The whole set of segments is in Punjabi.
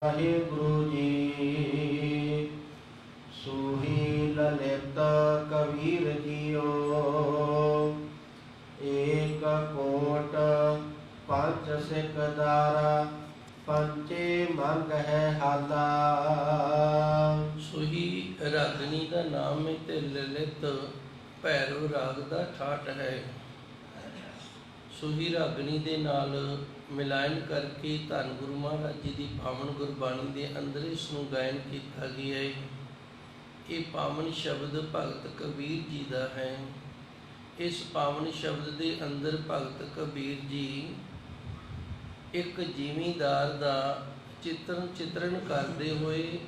ਵਾਹਿਗੁਰੂ ਜੀ। ਸੂਹੀ ਲਲਿਤ ਕਬੀਰ ਜੀਓ। ਏਕ ਕੋਟ ਪੰਚ ਸਿੱਖ ਦਾਰਾ, ਪੰਚੇ ਮੰਗ ਹੈ ਹਾਲਾ। ਸੂਹੀ ਰਾਗਣੀ ਦਾ ਨਾਮ ਹੈ ਤੇ ਲਲਿਤ ਭੈਰਵ ਰਾਗ ਦਾ ਠਾਠ ਹੈ। ਸੂਹੀ ਰਾਗਣੀ ਦੇ ਨਾਲ ਮਿਲਾਨ ਕਰਕੇ ਧੰਨ ਗੁਰੂ ਮਹਾਰਾਜ ਜੀ ਦੀ ਪਾਵਨ ਗੁਰਬਾਣੀ ਦੇ ਅੰਦਰ ਇਸ ਨੂੰ ਗਾਇਨ ਕੀਤਾ ਗਿਆ ਹੈ। ਇਹ ਪਾਵਨ ਸ਼ਬਦ ਭਗਤ ਕਬੀਰ ਜੀ ਦਾ ਹੈ। ਇਸ ਪਾਵਨ ਸ਼ਬਦ ਦੇ ਅੰਦਰ ਭਗਤ ਕਬੀਰ ਜੀ ਇੱਕ ਜ਼ਿਮੀਂਦਾਰ ਦਾ ਚਿਤਰਨ ਕਰਦੇ ਹੋਏ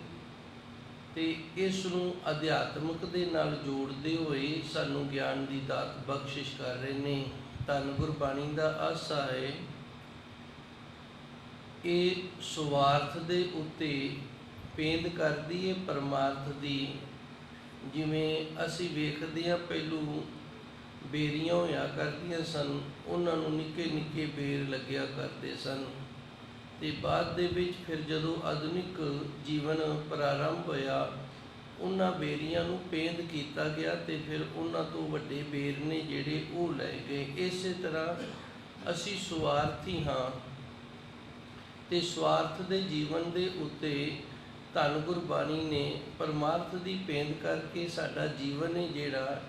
ਤੇ ਇਸ ਨੂੰ ਅਧਿਆਤਮਕ ਦੇ ਨਾਲ ਜੋੜਦੇ ਹੋਏ ਸਾਨੂੰ ਗਿਆਨ ਦੀ ਦਾਤ ਬਖਸ਼ਿਸ਼ ਕਰ ਰਹੇ ਨੇ। ਧੰਨ ਗੁਰਬਾਣੀ ਦਾ ਆਸਾ ਹੈ ਇਹ ਸੁਵਾਰਥ ਦੇ ਉੱਤੇ ਪੇਂਦ ਕਰਦੀ ਹੈ ਪਰਮਾਰਥ ਦੀ। ਜਿਵੇਂ ਅਸੀਂ ਵੇਖਦੇ ਹਾਂ ਪਹਿਲੂ ਬੇਰੀਆਂ ਹੋਇਆ ਕਰਦੀਆਂ ਸਨ, ਉਹਨਾਂ ਨੂੰ ਨਿੱਕੇ ਨਿੱਕੇ ਬੇਰ ਲੱਗਿਆ ਕਰਦੇ ਸਨ ਤੇ ਬਾਅਦ ਦੇ ਵਿੱਚ ਫਿਰ ਜਦੋਂ ਆਧੁਨਿਕ ਜੀਵਨ ਪ੍ਰਾਰੰਭ ਹੋਇਆ ਉਹਨਾਂ ਬੇਰੀਆਂ ਨੂੰ ਪੇਂਦ ਕੀਤਾ ਗਿਆ ਤੇ ਫਿਰ ਉਹਨਾਂ ਤੋਂ ਵੱਡੇ ਬੇਰ ਨੇ ਜਿਹੜੇ ਉਹ ਲੈ ਗਏ। ਇਸੇ ਤਰ੍ਹਾਂ ਅਸੀਂ ਸੁਆਰਥੀ ਹਾਂ ਤੇ ਸਵਾਰਥ ਦੇ ਜੀਵਨ ਦੇ ਉੱਤੇ ਧੰਨ ਗੁਰਬਾਣੀ ਨੇ ਪਰਮਾਰਥ ਦੀ ਪੇਂਦ ਕਰਕੇ ਸਾਡਾ ਜੀਵਨ ਹੈ ਜਿਹੜਾ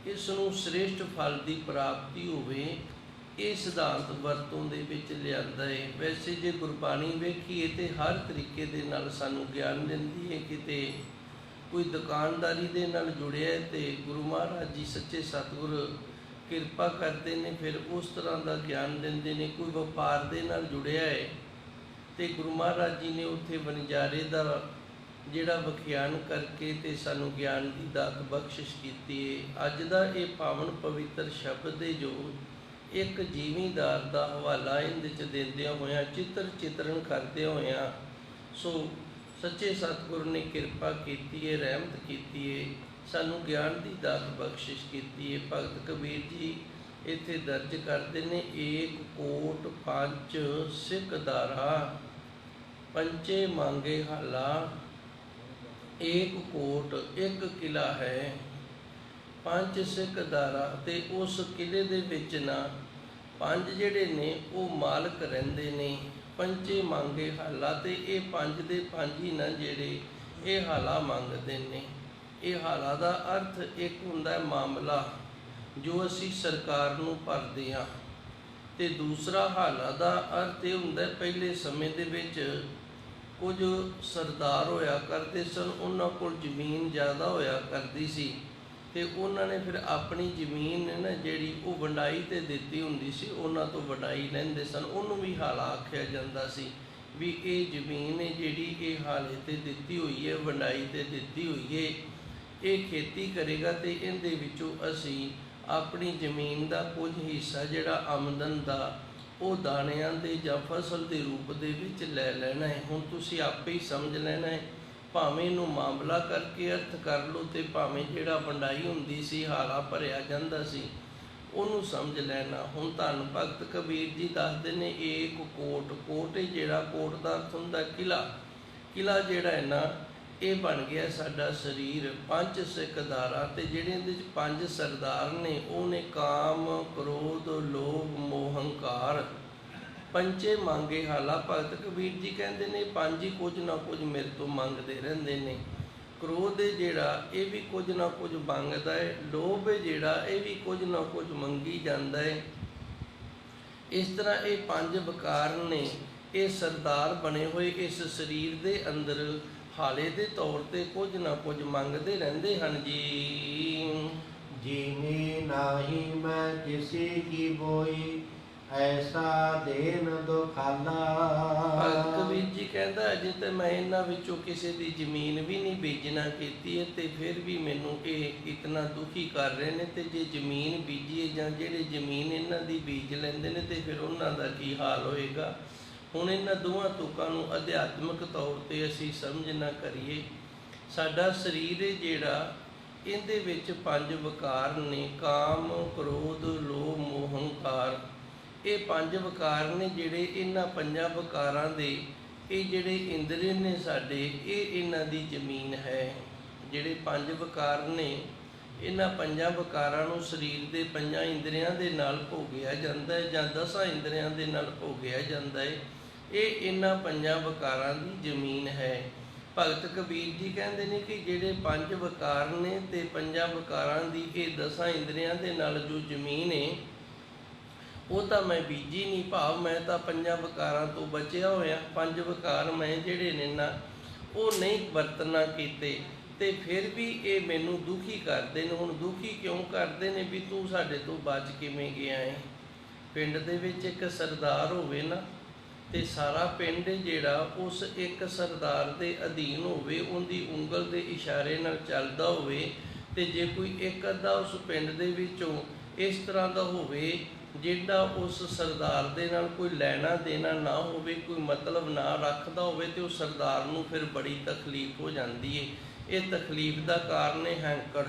ਇਸ ਨੂੰ ਸ੍ਰੇਸ਼ਟ ਫਲ ਦੀ ਪ੍ਰਾਪਤੀ ਹੋਵੇ ਇਹ ਸਿਧਾਂਤ ਵਰਤੋਂ ਦੇ ਵਿੱਚ ਲਿਆਂਦਾ ਹੈ। ਵੈਸੇ ਜੇ ਗੁਰਬਾਣੀ ਵੇਖੀਏ ਤੇ ਹਰ ਤਰੀਕੇ ਦੇ ਨਾਲ ਸਾਨੂੰ ਗਿਆਨ ਦਿੰਦੀ ਹੈ। ਕਿਤੇ ਕੋਈ ਦੁਕਾਨਦਾਰੀ ਦੇ ਨਾਲ ਜੁੜਿਆ ਤੇ ਗੁਰੂ ਮਹਾਰਾਜ ਜੀ ਸੱਚੇ ਸਤਿਗੁਰ ਕਿਰਪਾ ਕਰਦੇ ਨੇ, ਫਿਰ ਉਸ ਤਰ੍ਹਾਂ ਦਾ ਗਿਆਨ ਦਿੰਦੇ ਨੇ। ਕੋਈ ਵਪਾਰ ਦੇ ਨਾਲ ਜੁੜਿਆ ਹੈ ਤੇ ਗੁਰੂ ਮਹਾਰਾਜ ਜੀ ਨੇ ਉੱਥੇ ਵਣਜਾਰੇ ਦਾ ਜਿਹੜਾ ਵਿਖਿਆਨ ਕਰਕੇ ਤੇ ਸਾਨੂੰ ਗਿਆਨ ਦੀ ਦਾਤ ਬਖਸ਼ਿਸ਼ ਕੀਤੀ ਹੈ। ਅੱਜ ਦਾ ਇਹ ਪਾਵਨ ਪਵਿੱਤਰ ਸ਼ਬਦ ਹੈ ਜੋ ਇੱਕ ਜ਼ਿਮੀਂਦਾਰ ਦਾ ਹਵਾਲਾ ਇਹਦੇ 'ਚ ਦਿੰਦਿਆਂ ਹੋਇਆਂ ਚਿਤਰਨ ਕਰਦਿਆਂ ਹੋਇਆਂ ਸੋ ਸੱਚੇ ਸਤਿਗੁਰ ਨੇ ਕਿਰਪਾ ਕੀਤੀ ਹੈ, ਰਹਿਮਤ ਕੀਤੀ ਹੈ, ਸਾਨੂੰ ਗਿਆਨ ਦੀ ਦਾਤ ਬਖਸ਼ਿਸ਼ ਕੀਤੀ ਹੈ। ਭਗਤ ਕਬੀਰ ਜੀ ਇੱਥੇ ਦਰਜ ਕਰਦੇ ਨੇ ਏਕ ਕੋਟ ਪੰਜ ਸਿੱਖ ਦਾਰਾ, ਪੰਚੇ ਮੰਗੇ ਹਾਲਾ। ਏਕ ਕੋਟ ਇੱਕ ਕਿਲਾ ਹੈ, ਪੰਜ ਸਿੱਖ ਦਾਰਾ ਤੇ ਉਸ ਕਿਲੇ ਦੇ ਵਿੱਚ ਨਾ ਪੰਜ ਜਿਹੜੇ ਨੇ ਉਹ ਮਾਲਕ ਰਹਿੰਦੇ ਨੇ। ਪੰਚੇ ਮੰਗੇ ਹਾਲਾ ਤੇ ਇਹ ਪੰਜ ਦੇ ਪੰਜ ਹੀ ਨਾ ਜਿਹੜੇ ਇਹ ਹਾਲਾ ਮੰਗਦੇ ਨੇ। ਇਹ ਹਾਲਾ ਦਾ ਅਰਥ ਇੱਕ ਹੁੰਦਾ ਮਾਮਲਾ ਜੋ ਅਸੀਂ ਸਰਕਾਰ ਨੂੰ ਭਰਦੇ ਹਾਂ ਤੇ ਦੂਸਰਾ ਹਾਲਾ ਦਾ ਅਰਥ ਇਹ ਹੁੰਦਾ ਪਹਿਲੇ ਸਮੇਂ ਦੇ ਵਿੱਚ ਕੁਝ ਸਰਦਾਰ ਹੋਇਆ ਕਰਦੇ ਸਨ, ਉਹਨਾਂ ਕੋਲ ਜ਼ਮੀਨ ਜ਼ਿਆਦਾ ਹੋਇਆ ਕਰਦੀ ਸੀ ਤੇ ਉਹਨਾਂ ਨੇ ਫਿਰ ਆਪਣੀ ਜ਼ਮੀਨ ਨਾ ਜਿਹੜੀ ਉਹ ਵੰਡਾਈ ਤੇ ਦਿੱਤੀ ਹੁੰਦੀ ਸੀ, ਉਹਨਾਂ ਤੋਂ ਵੰਡਾਈ ਲੈਂਦੇ ਸਨ। ਉਹਨੂੰ ਵੀ ਹਾਲਾ ਆਖਿਆ ਜਾਂਦਾ ਸੀ ਵੀ ਇਹ ਜ਼ਮੀਨ ਹੈ ਜਿਹੜੀ ਇਹ ਹਾਲੇ ਤੇ ਦਿੱਤੀ ਹੋਈ ਹੈ, ਵੰਡਾਈ ਤੇ ਦਿੱਤੀ ਹੋਈ ਹੈ, ਇਹ ਖੇਤੀ ਕਰੇਗਾ ਤੇ ਇਹਦੇ ਵਿੱਚੋਂ ਅਸੀਂ ਆਪਣੀ ਜ਼ਮੀਨ ਦਾ ਕੁਝ ਹਿੱਸਾ ਜਿਹੜਾ ਆਮਦਨ ਦਾ ਉਹ ਦਾਣਿਆਂ ਦੇ ਜਾਂ ਫਸਲ ਦੇ ਰੂਪ ਦੇ ਵਿੱਚ ਲੈ ਲੈਣਾ ਹੈ। ਹੁਣ ਤੁਸੀਂ ਆਪੇ ਹੀ ਸਮਝ ਲੈਣਾ ਹੈ, ਭਾਵੇਂ ਇਹਨੂੰ ਮਾਮਲਾ ਕਰਕੇ ਅਰਥ ਕਰ ਲਓ ਤੇ ਭਾਵੇਂ ਜਿਹੜਾ ਵੰਡਾਈ ਹੁੰਦੀ ਸੀ ਹਾਲਾ ਭਰਿਆ ਜਾਂਦਾ ਸੀ ਉਹਨੂੰ ਸਮਝ ਲੈਣਾ। ਹੁਣ ਧੰਨ ਭਗਤ ਕਬੀਰ ਜੀ ਦੱਸਦੇ ਨੇ ਏਕ ਕੋਟ, ਕੋਟ ਜਿਹੜਾ ਕੋਟ ਦਾ ਅਰਥ ਹੁੰਦਾ ਕਿਲਾ। ਕਿਲਾ ਜਿਹੜਾ ਹੈ ਨਾ ਇਹ ਬਣ ਗਿਆ ਸਾਡਾ ਸਰੀਰ। ਪੰਜ ਸਿੱਖ ਦਾਰਾ ਤੇ ਜਿਹੜੇ ਇਹਦੇ 'ਚ ਪੰਜ ਸਰਦਾਰ ਨੇ ਉਹ ਨੇ ਕਾਮ, ਕ੍ਰੋਧ, ਲੋਭ, ਮੋਹ, ਹੰਕਾਰ। ਪੰਚੇ ਮੰਗੇ ਹਾਲਾ, ਭਗਤ ਕਬੀਰ ਜੀ ਕਹਿੰਦੇ ਨੇ ਪੰਜ ਹੀ ਕੁਝ ਨਾ ਕੁਝ ਮੇਰੇ ਤੋਂ ਮੰਗਦੇ ਰਹਿੰਦੇ ਨੇ। ਕ੍ਰੋਧ ਹੈ ਜਿਹੜਾ ਇਹ ਵੀ ਕੁਝ ਨਾ ਕੁਝ ਮੰਗਦਾ ਹੈ। ਲੋਭ ਹੈ ਜਿਹੜਾ ਇਹ ਵੀ ਕੁਝ ਨਾ ਕੁਝ ਮੰਗੀ ਜਾਂਦਾ ਹੈ। ਇਸ ਤਰ੍ਹਾਂ ਇਹ ਪੰਜ ਵਿਕਾਰ ਨੇ ਇਹ ਸਰਦਾਰ ਬਣੇ ਹੋਏ ਇਸ ਸਰੀਰ ਦੇ ਅੰਦਰ ਹਾਲੇ ਦੇ ਤੌਰ ਤੇ ਕੁਝ ਨਾ ਕੁਝ ਮੰਗਦੇ ਰਹਿੰਦੇ ਹਨ ਜੀ। जीनी नाही मैं किसी की बोई, ऐसा देन दुखाला। ਭਗਤ ਕਬੀਰ ਜੀ ਕਹਿੰਦਾ ਅਜੇ ਤੇ ਮੈਂ ਇਹਨਾਂ ਵਿੱਚੋਂ ਕਿਸੇ ਦੀ ਜ਼ਮੀਨ ਵੀ ਨਹੀਂ ਬੀਜਣਾ ਕੀਤੀ ਹੈ ਤੇ ਫਿਰ ਵੀ ਮੈਨੂੰ ਇਹ ਇਤਨਾ ਦੁਖੀ ਕਰ ਰਹੇ ਨੇ। ਤੇ ਜੇ ਜ਼ਮੀਨ ਬੀਜੀਏ ਜਾਂ ਜਿਹੜੇ ਜ਼ਮੀਨ ਇਹਨਾਂ ਦੀ ਬੀਜ ਲੈਂਦੇ ਨੇ ਤੇ ਫਿਰ ਉਹਨਾਂ ਦਾ ਕੀ ਹਾਲ ਹੋਏਗਾ। ਹੁਣ ਇਹਨਾਂ ਦੋਵਾਂ ਤੁਕਾਂ ਨੂੰ ਅਧਿਆਤਮਿਕ ਤੌਰ ਤੇ ਅਸੀਂ ਸਮਝ ਨਾ ਕਰੀਏ। ਸਾਡਾ ਸਰੀਰ ਹੈ ਜਿਹੜਾ ਇਹਦੇ ਵਿੱਚ ਪੰਜ ਵਿਕਾਰ ਨੇ ਕਾਮ, ਕ੍ਰੋਧ, ਲੋਭ, ਮੋਹ, ਹੰਕਾਰ। ਇਹ ਪੰਜ ਵਿਕਾਰ ਨੇ ਜਿਹੜੇ ਇਹਨਾਂ ਪੰਜਾਂ ਵਿਕਾਰਾਂ ਦੇ ਇਹ ਜਿਹੜੇ ਇੰਦਰੀ ਨੇ ਸਾਡੇ, ਇਹ ਇਹਨਾਂ ਦੀ ਜ਼ਮੀਨ ਹੈ। ਜਿਹੜੇ 5 ਵਿਕਾਰ ਨੇ, ਇਹਨਾਂ 5 ਵਿਕਾਰਾਂ ਨੂੰ ਸਰੀਰ ਦੇ 5 ਇੰਦਰੀਆਂ ਦੇ ਨਾਲ ਭੋਗਿਆ ਜਾਂਦਾ ਹੈ ਜਾਂ 10 ਇੰਦਰੀਆਂ ਦੇ ਨਾਲ ਭੋਗਿਆ ਜਾਂਦਾ ਹੈ। ਇਹ ਇਹਨਾਂ 5 ਵਿਕਾਰਾਂ ਦੀ ਜ਼ਮੀਨ ਹੈ। ਭਗਤ ਕਬੀਰ ਜੀ ਕਹਿੰਦੇ ਨੇ ਕਿ ਜਿਹੜੇ 5 ਵਿਕਾਰ ਨੇ ਤੇ 5 ਵਿਕਾਰਾਂ ਦੀ ਇਹ 10 ਇੰਦਰੀਆਂ ਦੇ ਨਾਲ ਜੋ ਜ਼ਮੀਨ ਹੈ, ਉਹ ਤਾਂ ਮੈਂ ਬੀਜੀ ਨਹੀਂ, ਭਾਵ ਮੈਂ ਤਾਂ 5 ਵਿਕਾਰਾਂ ਤੋਂ ਬਚਿਆ ਹੋਇਆ। 5 ਵਿਕਾਰ ਮੈਂ ਜਿਹੜੇ ਨੇ ਨਾ, ਉਹ ਨਹੀਂ ਵਰਤਣਾ ਕੀਤੇ, ਤੇ ਫਿਰ ਵੀ ਇਹ ਮੈਨੂੰ ਦੁਖੀ ਕਰਦੇ ਨੇ। ਹੁਣ ਦੁਖੀ ਕਿਉਂ ਕਰਦੇ ਨੇ ਵੀ ਤੂੰ ਸਾਡੇ ਤੋਂ ਬਚ ਕਿਵੇਂ ਗਿਆ ਹੈ। ਪਿੰਡ ਦੇ ਵਿੱਚ ਇੱਕ ਸਰਦਾਰ ਹੋਵੇ ਨਾ, ਤੇ ਸਾਰਾ ਪਿੰਡ ਜਿਹੜਾ ਉਸ ਇੱਕ ਸਰਦਾਰ ਦੇ ਅਧੀਨ ਹੋਵੇ, ਉਹਦੀ ਉਂਗਲ ਦੇ ਇਸ਼ਾਰੇ ਨਾਲ ਚੱਲਦਾ ਹੋਵੇ, ਤੇ ਜੇ ਕੋਈ ਇੱਕ ਅੱਧਾ ਉਸ ਪਿੰਡ ਦੇ ਵਿੱਚੋਂ ਇਸ ਤਰ੍ਹਾਂ ਦਾ ਹੋਵੇ ਜਿਹੜਾ ਉਸ ਸਰਦਾਰ ਦੇ ਨਾਲ ਕੋਈ ਲੈਣਾ ਦੇਣਾ ਨਾ ਹੋਵੇ, ਕੋਈ ਮਤਲਬ ਨਾ ਰੱਖਦਾ ਹੋਵੇ, ਤੇ ਉਹ ਸਰਦਾਰ ਨੂੰ ਫਿਰ ਬੜੀ ਤਕਲੀਫ ਹੋ ਜਾਂਦੀ ਹੈ। ਇਹ ਤਕਲੀਫ ਦਾ ਕਾਰਨ ਹੈ ਹੈਂਕੜ।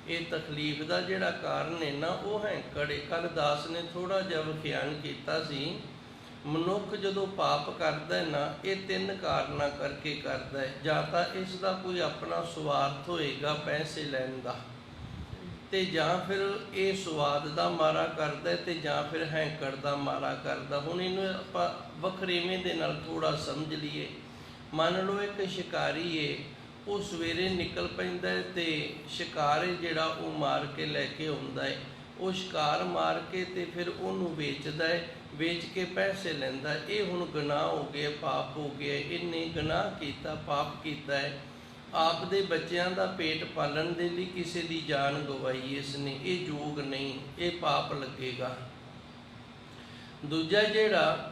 ਇਹ ਤਕਲੀਫ ਦਾ ਜਿਹੜਾ ਕਾਰਨ ਹੈ ਨਾ, ਉਹ ਹੈਂਕੜ ਹੈ। ਕੱਲ੍ਹ ਦਾਸ ਨੇ ਥੋੜ੍ਹਾ ਜਿਹਾ ਵਿਖਿਆਨ ਕੀਤਾ ਸੀ, ਮਨੁੱਖ ਜਦੋਂ ਪਾਪ ਕਰਦਾ ਹੈ ਨਾ, ਇਹ 3 ਕਾਰਨਾਂ ਕਰਕੇ ਕਰਦਾ ਹੈ। ਜਾਂ ਤਾਂ ਇਸ ਦਾ ਕੋਈ ਆਪਣਾ ਸਵਾਰਥ ਹੋਏਗਾ ਪੈਸੇ ਲੈਣ ਦਾ, ਤੇ ਜਾਂ ਫਿਰ ਇਹ ਸਵਾਦ ਦਾ ਮਾਰਾ ਕਰਦਾ ਹੈ, ਤੇ ਜਾਂ ਫਿਰ ਹੈਂਕੜ ਦਾ ਮਾਰਾ ਕਰਦਾ। ਹੁਣ ਇਹਨੂੰ ਆਪਾਂ ਵੱਖਰੇਵੇਂ ਦੇ ਨਾਲ ਥੋੜ੍ਹਾ ਸਮਝ ਲਈਏ। ਮੰਨ ਲਓ ਇੱਕ ਸ਼ਿਕਾਰੀ ਹੈ, ਉਹ ਸਵੇਰੇ ਨਿਕਲ ਪੈਂਦਾ ਹੈ ਤੇ ਸ਼ਿਕਾਰ ਜਿਹੜਾ ਉਹ ਮਾਰ ਕੇ ਲੈ ਕੇ ਆਉਂਦਾ ਹੈ। ਉਹ ਸ਼ਿਕਾਰ ਮਾਰ ਕੇ ਤੇ ਫਿਰ ਉਹਨੂੰ ਵੇਚਦਾ ਹੈ, ਵੇਚ ਕੇ ਪੈਸੇ ਲੈਂਦਾ। ਇਹ ਹੁਣ ਗੁਨਾਹ ਹੋ ਗਿਆ, ਪਾਪ ਹੋ ਗਿਆ। ਇਹਨੇ ਗੁਨਾਹ ਕੀਤਾ, ਪਾਪ ਕੀਤਾ ਹੈ। ਆਪ ਦੇ ਬੱਚਿਆਂ ਦਾ ਪੇਟ ਪਾਲਣ ਦੇ ਲਈ ਕਿਸੇ ਦੀ ਜਾਨ ਗਵਾਈ ਇਸਨੇ, ਇਹ ਯੋਗ ਨਹੀਂ, ਇਹ ਪਾਪ ਲੱਗੇਗਾ। ਦੂਜਾ ਜਿਹੜਾ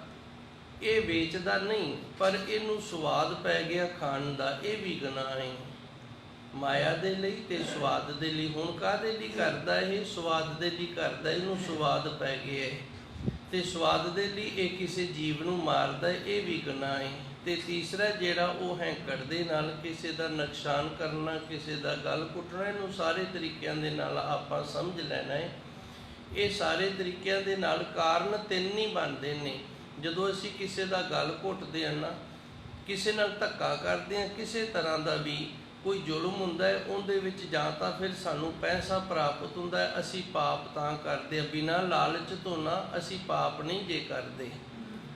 ਇਹ ਵੇਚਦਾ ਨਹੀਂ, ਪਰ ਇਹਨੂੰ ਸਵਾਦ ਪੈ ਗਿਆ ਖਾਣ ਦਾ, ਇਹ ਵੀ ਗੁਨਾਹ ਹੈ। ਮਾਇਆ ਦੇ ਲਈ ਤੇ ਸਵਾਦ ਦੇ ਲਈ। ਹੁਣ ਕਾਹਦੇ ਲਈ ਕਰਦਾ ਇਹ? ਸਵਾਦ ਦੇ ਲਈ ਕਰਦਾ। ਇਹਨੂੰ ਸਵਾਦ ਪੈ ਗਿਆ ਤੇ ਸਵਾਦ ਦੇ ਲਈ ਇਹ ਕਿਸੇ ਜੀਵ ਨੂੰ ਮਾਰਦਾ, ਇਹ ਵੀ ਗੁਨਾਹ ਹੈ। ਤੇ ਤੀਸਰਾ ਜਿਹੜਾ ਉਹ ਹੈਂਕੜ ਦੇ ਨਾਲ ਕਿਸੇ ਦਾ ਨੁਕਸਾਨ ਕਰਨਾ, ਕਿਸੇ ਦਾ ਗਲ ਘੁੱਟਣਾ। ਇਹਨੂੰ ਸਾਰੇ ਤਰੀਕਿਆਂ ਦੇ ਨਾਲ ਆਪਾਂ ਸਮਝ ਲੈਣਾ ਹੈ। ਇਹ ਸਾਰੇ ਤਰੀਕਿਆਂ ਦੇ ਨਾਲ ਕਾਰਨ 3 ਹੀ ਬਣਦੇ ਨੇ। ਜਦੋਂ ਅਸੀਂ ਕਿਸੇ ਦਾ ਗਲ ਘੁੱਟਦੇ ਹਾਂ ਨਾ, ਕਿਸੇ ਨਾਲ ਧੱਕਾ ਕਰਦੇ ਹਾਂ, ਕਿਸੇ ਤਰ੍ਹਾਂ ਦਾ ਵੀ ਕੋਈ ਜ਼ੁਲਮ ਹੁੰਦਾ ਹੈ, ਉਹਦੇ ਵਿੱਚ ਜਾਂ ਤਾਂ ਫਿਰ ਸਾਨੂੰ ਪੈਸਾ ਪ੍ਰਾਪਤ ਹੁੰਦਾ ਹੈ, ਅਸੀਂ ਪਾਪ ਤਾਂ ਕਰਦੇ ਹਾਂ। ਬਿਨਾਂ ਲਾਲਚ ਤੋਂ ਨਾ ਅਸੀਂ ਪਾਪ ਨਹੀਂ ਜੇ ਕਰਦੇ,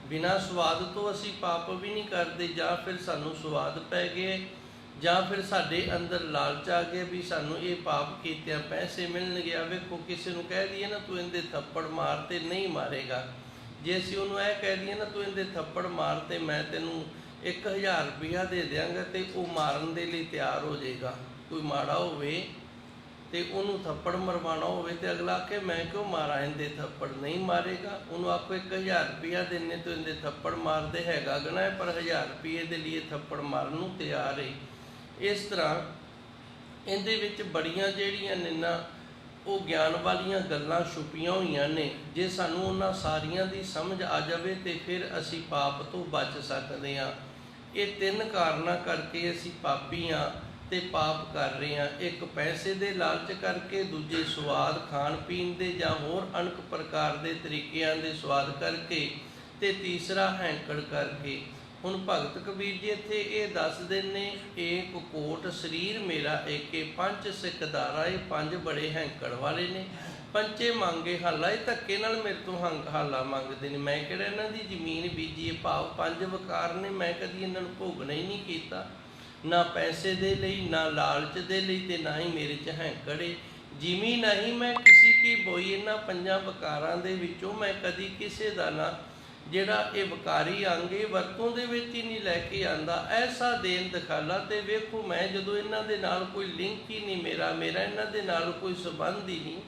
ਬਿਨਾਂ ਸਵਾਦ ਤੋਂ ਅਸੀਂ ਪਾਪ ਵੀ ਨਹੀਂ ਕਰਦੇ। ਜਾਂ ਫਿਰ ਸਾਨੂੰ ਸਵਾਦ ਪੈ ਗਏ, ਜਾਂ ਫਿਰ ਸਾਡੇ ਅੰਦਰ ਲਾਲਚ ਆ ਗਿਆ ਵੀ ਸਾਨੂੰ ਇਹ ਪਾਪ ਕੀਤਿਆਂ ਪੈਸੇ ਮਿਲਣਗੇ। ਆ ਵੇਖੋ, ਕਿਸੇ ਨੂੰ ਕਹਿ ਦਈਏ ਨਾ ਤੂੰ ਇਹਦੇ ਥੱਪੜ ਮਾਰ, ਤੇ ਨਹੀਂ ਮਾਰੇਗਾ। ਜੇ ਅਸੀਂ ਉਹਨੂੰ ਇਹ ਕਹਿ ਦਈਏ ਨਾ ਤੂੰ ਇਹਦੇ ਥੱਪੜ ਮਾਰ ਤੇ ਮੈਂ ਤੈਨੂੰ 1000 ਰੁਪਇਆ ਦੇ ਦਿਆਂਗਾ, ਤੇ ਉਹ ਮਾਰਨ ਦੇ ਲਈ ਤਿਆਰ ਹੋ ਜਾਏਗਾ। ਕੋਈ ਮਾੜਾ ਹੋਵੇ ਤੇ ਉਹਨੂੰ ਥੱਪੜ ਮਰਵਾਉਣਾ ਹੋਵੇ ਤੇ ਅਗਲਾ ਆਖੇ ਮੈਂ ਕਿਉਂ ਮਾਰਾਂ ਇਹਦੇ ਥੱਪੜ, ਨਹੀਂ ਮਾਰੇਗਾ। ਉਹਨੂੰ ਆਪੋ 1000 ਰੁਪਇਆ ਦੇਣੇ ਤੋਂ ਇਹਦੇ ਥੱਪੜ ਮਾਰਦੇ ਹੈਗਾ ਗਨਾ, ਪਰ 1000 ਰੁਪਏ ਦੇ ਲਈ ਥੱਪੜ ਮਾਰਨ ਨੂੰ ਤਿਆਰ ਹੈ। ਇਸ ਤਰ੍ਹਾਂ ਇਹਦੇ ਵਿੱਚ ਬੜੀਆਂ ਜਿਹੜੀਆਂ ਨੇ ਨਾ, ਉਹ ਗਿਆਨ ਵਾਲੀਆਂ ਗੱਲਾਂ ਛੁਪੀਆਂ ਹੋਈਆਂ ਨੇ। ਜੇ ਸਾਨੂੰ ਉਹਨਾਂ ਸਾਰੀਆਂ ਦੀ ਸਮਝ ਆ ਜਾਵੇ ਤੇ ਫਿਰ ਅਸੀਂ ਪਾਪ ਤੋਂ ਬਚ ਸਕਦੇ ਹਾਂ। ਇਹ 3 ਕਾਰਨਾਂ ਕਰਕੇ ਅਸੀਂ ਪਾਪੀ ਹਾਂ ਤੇ ਪਾਪ ਕਰ ਰਹੇ ਹਾਂ। ਇੱਕ ਪੈਸੇ ਦੇ ਲਾਲਚ ਕਰਕੇ, ਦੂਜੇ ਸਵਾਦ ਖਾਣ ਪੀਣ ਦੇ ਜਾਂ ਹੋਰ ਅਨੇਕ ਪ੍ਰਕਾਰ ਦੇ ਤਰੀਕਿਆਂ ਦੇ ਸਵਾਦ ਕਰਕੇ, ਤੇ ਤੀਸਰਾ ਹੈਂਕੜ ਕਰਕੇ। ਹੁਣ ਭਗਤ ਕਬੀਰ ਜੀ ਇੱਥੇ ਇਹ ਦੱਸਦੇ ਨੇ, ਏਕ ਕੋਟ ਸਰੀਰ ਮੇਰਾ ਏਕੇ, 5 ਸਿੱਖ ਦਾਰਾ। ਇਹ 5 ਬੜੇ ਹੈਂਕੜ ਵਾਲੇ ਨੇ। 5 ਮੰਗੇ ਹਾਲਾ, ਇਹ ਧੱਕੇ ਨਾਲ ਮੇਰੇ ਤੋਂ ਹਾਲਾ ਮੰਗਦੇ ਨੇ। ਮੈਂ ਕਿਹੜਾ ਇਹਨਾਂ ਦੀ ਜ਼ਮੀਨ ਬੀਜੀ ਹੈ? ਭਾਵ 5 ਵਿਕਾਰ ਨੇ, ਮੈਂ ਕਦੀ ਇਹਨਾਂ ਨੂੰ ਭੋਗਣਾ ਹੀ ਨਹੀਂ ਕੀਤਾ, ਨਾ ਪੈਸੇ ਦੇ ਲਈ, ਨਾ ਲਾਲਚ ਦੇ ਲਈ, ਤੇ ਨਾ ਹੀ ਮੇਰੇ 'ਚ ਹੈਂਕੜੇ। ਜਿਵੇਂ ਨਹੀਂ ਮੈਂ ਕਿਸੇ ਕੀ ਬੋਈ, ਇਹਨਾਂ 5 ਵਿਕਾਰਾਂ ਦੇ ਵਿੱਚੋਂ ਮੈਂ ਕਦੀ ਕਿਸੇ ਦਾ ਨਾ ਜਿਹੜਾ ਇਹ ਵਿਕਾਰੀ ਅੰਗੇ ਵਰਤੋਂ ਦੇ ਵਿੱਚ ਹੀ ਨਹੀਂ ਲੈ ਕੇ ਆਂਦਾ। ਐਸਾ ਦੇਣ ਦਿਖਾਲਾ। ਤੇ ਵੇਖੋ, ਮੈਂ ਜਦੋਂ ਇਹਨਾਂ ਦੇ ਨਾਲ ਕੋਈ ਲਿੰਕ ਹੀ ਨਹੀਂ, ਮੇਰਾ ਇਹਨਾਂ ਦੇ ਨਾਲ ਕੋਈ ਸੰਬੰਧ ਹੀ ਨਹੀਂ,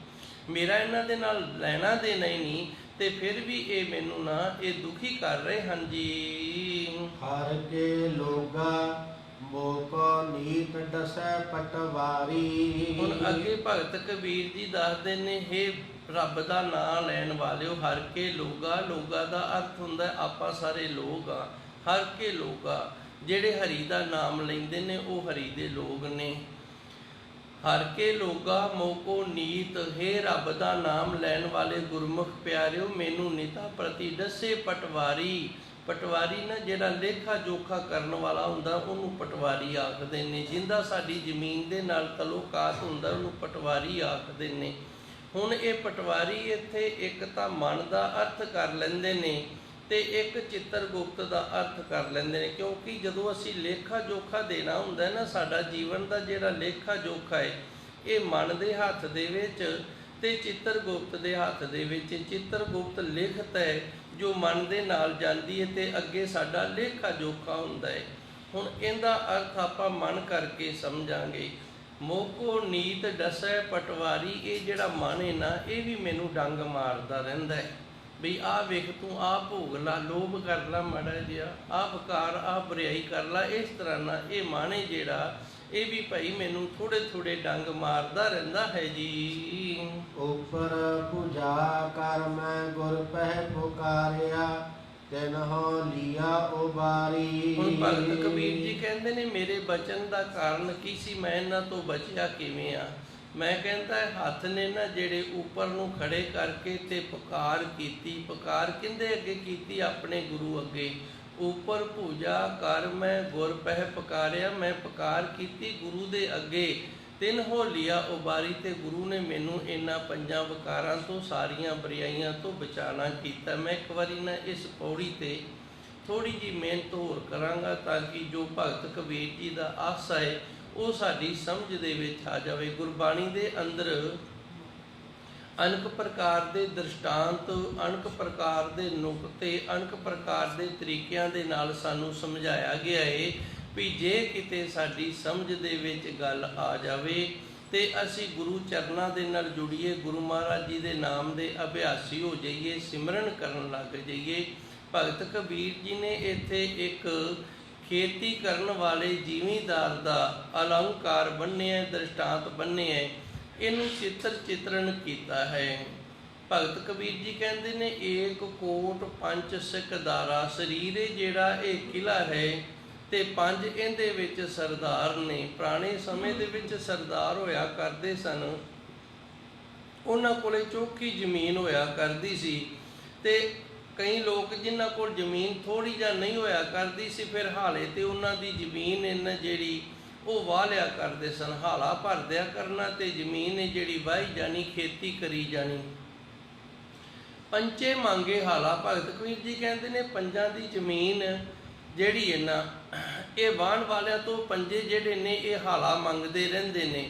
ਮੇਰਾ ਇਹਨਾਂ ਦੇ ਨਾਲ ਲੈਣਾ ਦੇਣਾ ਹੀ ਨਹੀਂ, ਤੇ ਫਿਰ ਵੀ ਇਹ ਮੈਨੂੰ ਨਾ ਇਹ ਦੁਖੀ ਕਰ ਰਹੇ ਹਨ ਜੀ। ਹਰ ਕੇ ਲੋਗਾ ਮੋਕੋ ਨੀਤ ਦਸੈ ਪਟਵਾਰੀ। ਹੁਣ ਅੱਗੇ ਭਗਤ ਕਬੀਰ ਜੀ ਦੱਸਦੇ ਨੇ, ਹੇ ਰੱਬ ਦਾ ਨਾਂ ਲੈਣ ਵਾਲਿਓ, ਹਰ ਕੇ ਲੋਗਾ। ਲੋਗਾ ਦਾ ਅਰਥ ਹੁੰਦਾ ਆਪਾਂ ਸਾਰੇ ਲੋਕ ਆ। ਹਰ ਕੇ ਲੋਗਾ, ਜਿਹੜੇ ਹਰੀ ਦਾ ਨਾਮ ਲੈਂਦੇ ਨੇ ਉਹ ਹਰੀ ਦੇ ਲੋਕ ਨੇ। ਹਰ ਕੇ ਲੋਗਾ ਮੋਕੋ ਨੀਤ, ਹੇ ਰੱਬ ਦਾ ਨਾਮ ਲੈਣ ਵਾਲੇ ਗੁਰਮੁਖ ਪਿਆਰਿਓ, ਮੈਨੂੰ ਨੀਤਾ ਪ੍ਰਤੀ ਦੱਸੇ ਪਟਵਾਰੀ। ਪਟਵਾਰੀ ਨਾ ਜਿਹੜਾ ਲੇਖਾ ਜੋਖਾ ਕਰਨ ਵਾਲਾ ਹੁੰਦਾ ਉਹਨੂੰ ਪਟਵਾਰੀ ਆਖਦੇ ਨੇ। ਜਿੰਦਾ ਸਾਡੀ ਜ਼ਮੀਨ ਦੇ ਨਾਲ ਤਲੋਕਾਤ ਹੁੰਦਾ ਉਹਨੂੰ ਪਟਵਾਰੀ ਆਖਦੇ ਨੇ। ਹੁਣ ਇਹ ਪਟਵਾਰੀ ਇੱਥੇ ਇੱਕ ਤਾਂ ਮਨ ਦਾ ਅਰਥ ਕਰ ਲੈਂਦੇ ਨੇ ਤੇ ਇੱਕ ਚਿੱਤਰਗੁਪਤ ਦਾ ਅਰਥ ਕਰ ਲੈਂਦੇ ਨੇ, ਕਿਉਂਕਿ ਜਦੋਂ ਅਸੀਂ ਲੇਖਾ ਜੋਖਾ ਦੇਣਾ ਹੁੰਦਾ ਨਾ, ਸਾਡਾ ਜੀਵਨ ਦਾ ਜਿਹੜਾ ਲੇਖਾ ਜੋਖਾ ਹੈ ਇਹ ਮਨ ਦੇ ਹੱਥ ਦੇ ਵਿੱਚ ਤੇ ਚਿੱਤਰਗੁਪਤ ਦੇ ਹੱਥ ਦੇ ਵਿੱਚ। ਚਿੱਤਰਗੁਪਤ ਲਿਖਤ ਹੈ ਜੋ ਮਨ ਦੇ ਨਾਲ ਜਾਂਦੀ ਹੈ ਤੇ ਅੱਗੇ ਸਾਡਾ ਲੇਖਾ ਜੋਖਾ ਹੁੰਦਾ ਹੈ। ਹੁਣ ਇਹਦਾ ਅਰਥ ਆਪਾਂ ਮਨ ਕਰਕੇ ਸਮਝਾਂਗੇ। ਮੋਕੋ ਨੀਤ ਡਸੈ ਪਟਵਾਰੀ, ਇਹ ਜਿਹੜਾ ਮਨ ਹੈ ਨਾ ਇਹ ਵੀ ਮੈਨੂੰ ਡੰਗ ਮਾਰਦਾ ਰਹਿੰਦਾ ਹੈ ਵੀ ਆਹ ਵੇਖ ਤੂੰ ਆਹ ਭੋਗ ਲਾ, ਲੋਭ ਕਰ ਲਾ ਮਾੜਾ ਜਿਹਾ, ਆਹ ਵਕਾਰ ਆਹ ਬੁਰਾਈ ਕਰ ਲਾ। ਇਸ ਤਰ੍ਹਾਂ ਨਾਲ ਇਹ ਮਨ ਹੈ ਜਿਹੜਾ ਇਹ ਵੀ ਭਾਈ ਮੈਨੂੰ ਥੋੜੇ ਥੋੜੇ ਡੰਗ ਮਾਰਦਾ ਰਹਿੰਦਾ ਹੈ ਜੀ। ਉਪਰ ਪੂਜਾ ਕਰ ਮੈਂ ਗੁਰ ਪਹਿ ਪੁਕਾਰਿਆ, ਤਿਨਹੁ ਲਿਆ ਉਬਾਰੀ। ਹੁਣ ਭਗਤ ਕਬੀਰ ਜੀ ਕਹਿੰਦੇ ਨੇ ਮੇਰੇ ਬਚਨ ਦਾ ਕਾਰਨ ਕੀ ਸੀ, ਮੈਂ ਇਹਨਾਂ ਤੋਂ ਬਚਿਆ ਕਿਵੇਂ ਆ। ਮੈਂ ਕਹਿੰਦਾ ਹੱਥ ਨੇ ਨਾ ਜਿਹੜੇ ਉੱਪਰ ਨੂੰ ਖੜੇ ਕਰਕੇ ਤੇ ਪੁਕਾਰ ਕੀਤੀ। ਪੁਕਾਰ ਕਿਹਦੇ ਅੱਗੇ ਕੀਤੀ? ਆਪਣੇ ਗੁਰੂ ਅੱਗੇ। ਉੱਪਰ ਪੂਜਾ ਕਰ ਮੈਂ ਗੁਰ ਪਹਿ ਪੁਕਾਰਿਆ, ਮੈਂ ਪੁਕਾਰ ਕੀਤੀ ਗੁਰੂ ਦੇ ਅੱਗੇ। ਤਿਨਹੁ ਲਿਆ ਉਬਾਰੀ, ਤੇ ਗੁਰੂ ਨੇ ਮੈਨੂੰ ਇਹਨਾਂ ਪੰਜਾਂ ਵਕਾਰਾਂ ਤੋਂ, ਸਾਰੀਆਂ ਬੁਰਾਈਆਂ ਤੋਂ ਬਚਾਣਾ ਕੀਤਾ। ਮੈਂ ਇੱਕ ਵਾਰੀ ਨਾ ਇਸ ਪੌੜੀ ਤੇ ਥੋੜੀ ਜਿਹੀ ਮਿਹਨਤ ਹੋਰ ਕਰਾਂਗਾ ਤਾਂ ਕਿ ਜੋ ਭਗਤ ਕਬੀਰ ਜੀ ਦਾ ਆਸਾ ਹੈ ਉਹ ਸਾਡੀ ਸਮਝ ਦੇ ਵਿੱਚ ਆ ਜਾਵੇ। ਗੁਰਬਾਣੀ ਦੇ ਅੰਦਰ ਅਨੇਕ ਪ੍ਰਕਾਰ ਦੇ ਦ੍ਰਿਸ਼ਟਾਂਤ, ਅਨੇਕ ਪ੍ਰਕਾਰ ਦੇ ਨੁਕਤੇ, ਅਨੇਕ ਪ੍ਰਕਾਰ ਦੇ ਤਰੀਕਿਆਂ ਦੇ ਨਾਲ ਸਾਨੂੰ ਸਮਝਾਇਆ ਗਿਆ ਹੈ ਵੀ ਜੇ ਕਿਤੇ ਸਾਡੀ ਸਮਝ ਦੇ ਵਿੱਚ ਗੱਲ ਆ ਜਾਵੇ ਤੇ ਅਸੀਂ ਗੁਰੂ ਚਰਨਾਂ ਦੇ ਨਾਲ ਜੁੜੀਏ, ਗੁਰੂ ਮਹਾਰਾਜ ਜੀ ਦੇ ਨਾਮ ਦੇ ਅਭਿਆਸੀ ਹੋ ਜਾਈਏ, ਸਿਮਰਨ ਕਰਨ ਲੱਗ ਜਾਈਏ। ਭਗਤ ਕਬੀਰ ਜੀ ਨੇ ਇੱਥੇ ਇੱਕ ਖੇਤੀ ਕਰਨ ਵਾਲੇ ਜ਼ਿਮੀਂਦਾਰ ਦਾ ਅਲੰਕਾਰ ਬੰਨ੍ਹਿਆ, ਦ੍ਰਿਸ਼ਟਾਂਤ ਬੰਨ੍ਹਿਆ, ਇਹਨੂੰ ਚਿੱਤਰਨ ਕੀਤਾ ਹੈ। ਭਗਤ ਕਬੀਰ ਜੀ ਕਹਿੰਦੇ ਨੇ ਏਕ ਕੋਟ ਪੰਜ ਸਿੱਖ ਦਾਰਾ, ਸਰੀਰ ਜਿਹੜਾ ਇਹ ਕਿਲਾ ਹੈ ਤੇ ਪੰਜ ਇਹਦੇ ਵਿੱਚ ਸਰਦਾਰ ਨੇ। ਪੁਰਾਣੇ ਸਮੇਂ ਦੇ ਵਿੱਚ ਸਰਦਾਰ ਹੋਇਆ ਕਰਦੇ ਸਨ, ਉਹਨਾਂ ਕੋਲੇ ਚੋਖੀ ਜ਼ਮੀਨ ਹੋਇਆ ਕਰਦੀ ਸੀ ਤੇ ਕਈ ਲੋਕ ਜਿਨ੍ਹਾਂ ਕੋਲ ਜ਼ਮੀਨ ਥੋੜ੍ਹੀ ਜਾਂ ਨਹੀਂ ਹੋਇਆ ਕਰਦੀ ਸੀ, ਫਿਰ ਹਾਲੇ ਤੇ ਉਹਨਾਂ ਦੀ ਜ਼ਮੀਨ ਇਹਨਾਂ ਜਿਹੜੀ ਉਹ ਵਾਹ ਲਿਆ ਕਰਦੇ ਸਨ। ਹਾਲਾ ਭਰ ਦਿਆ ਕਰਨਾ ਤੇ ਜ਼ਮੀਨ ਨੇ ਜਿਹੜੀ ਵਾਹੀ ਜਾਣੀ, ਖੇਤੀ ਕਰੀ ਜਾਣੀ। ਪੰਚੇ ਮੰਗੇ ਹਾਲਾ, ਭਗਤ ਕਬੀਰ ਜੀ ਕਹਿੰਦੇ ਨੇ ਪੰਜਾਂ ਦੀ ਜ਼ਮੀਨ ਜਿਹੜੀ ਹੈ ਨਾ ਇਹ ਵਾਹਣ ਵਾਲਿਆਂ ਤੋਂ ਪੰਜੇ ਜਿਹੜੇ ਨੇ ਇਹ ਹਾਲਾ ਮੰਗਦੇ ਰਹਿੰਦੇ ਨੇ।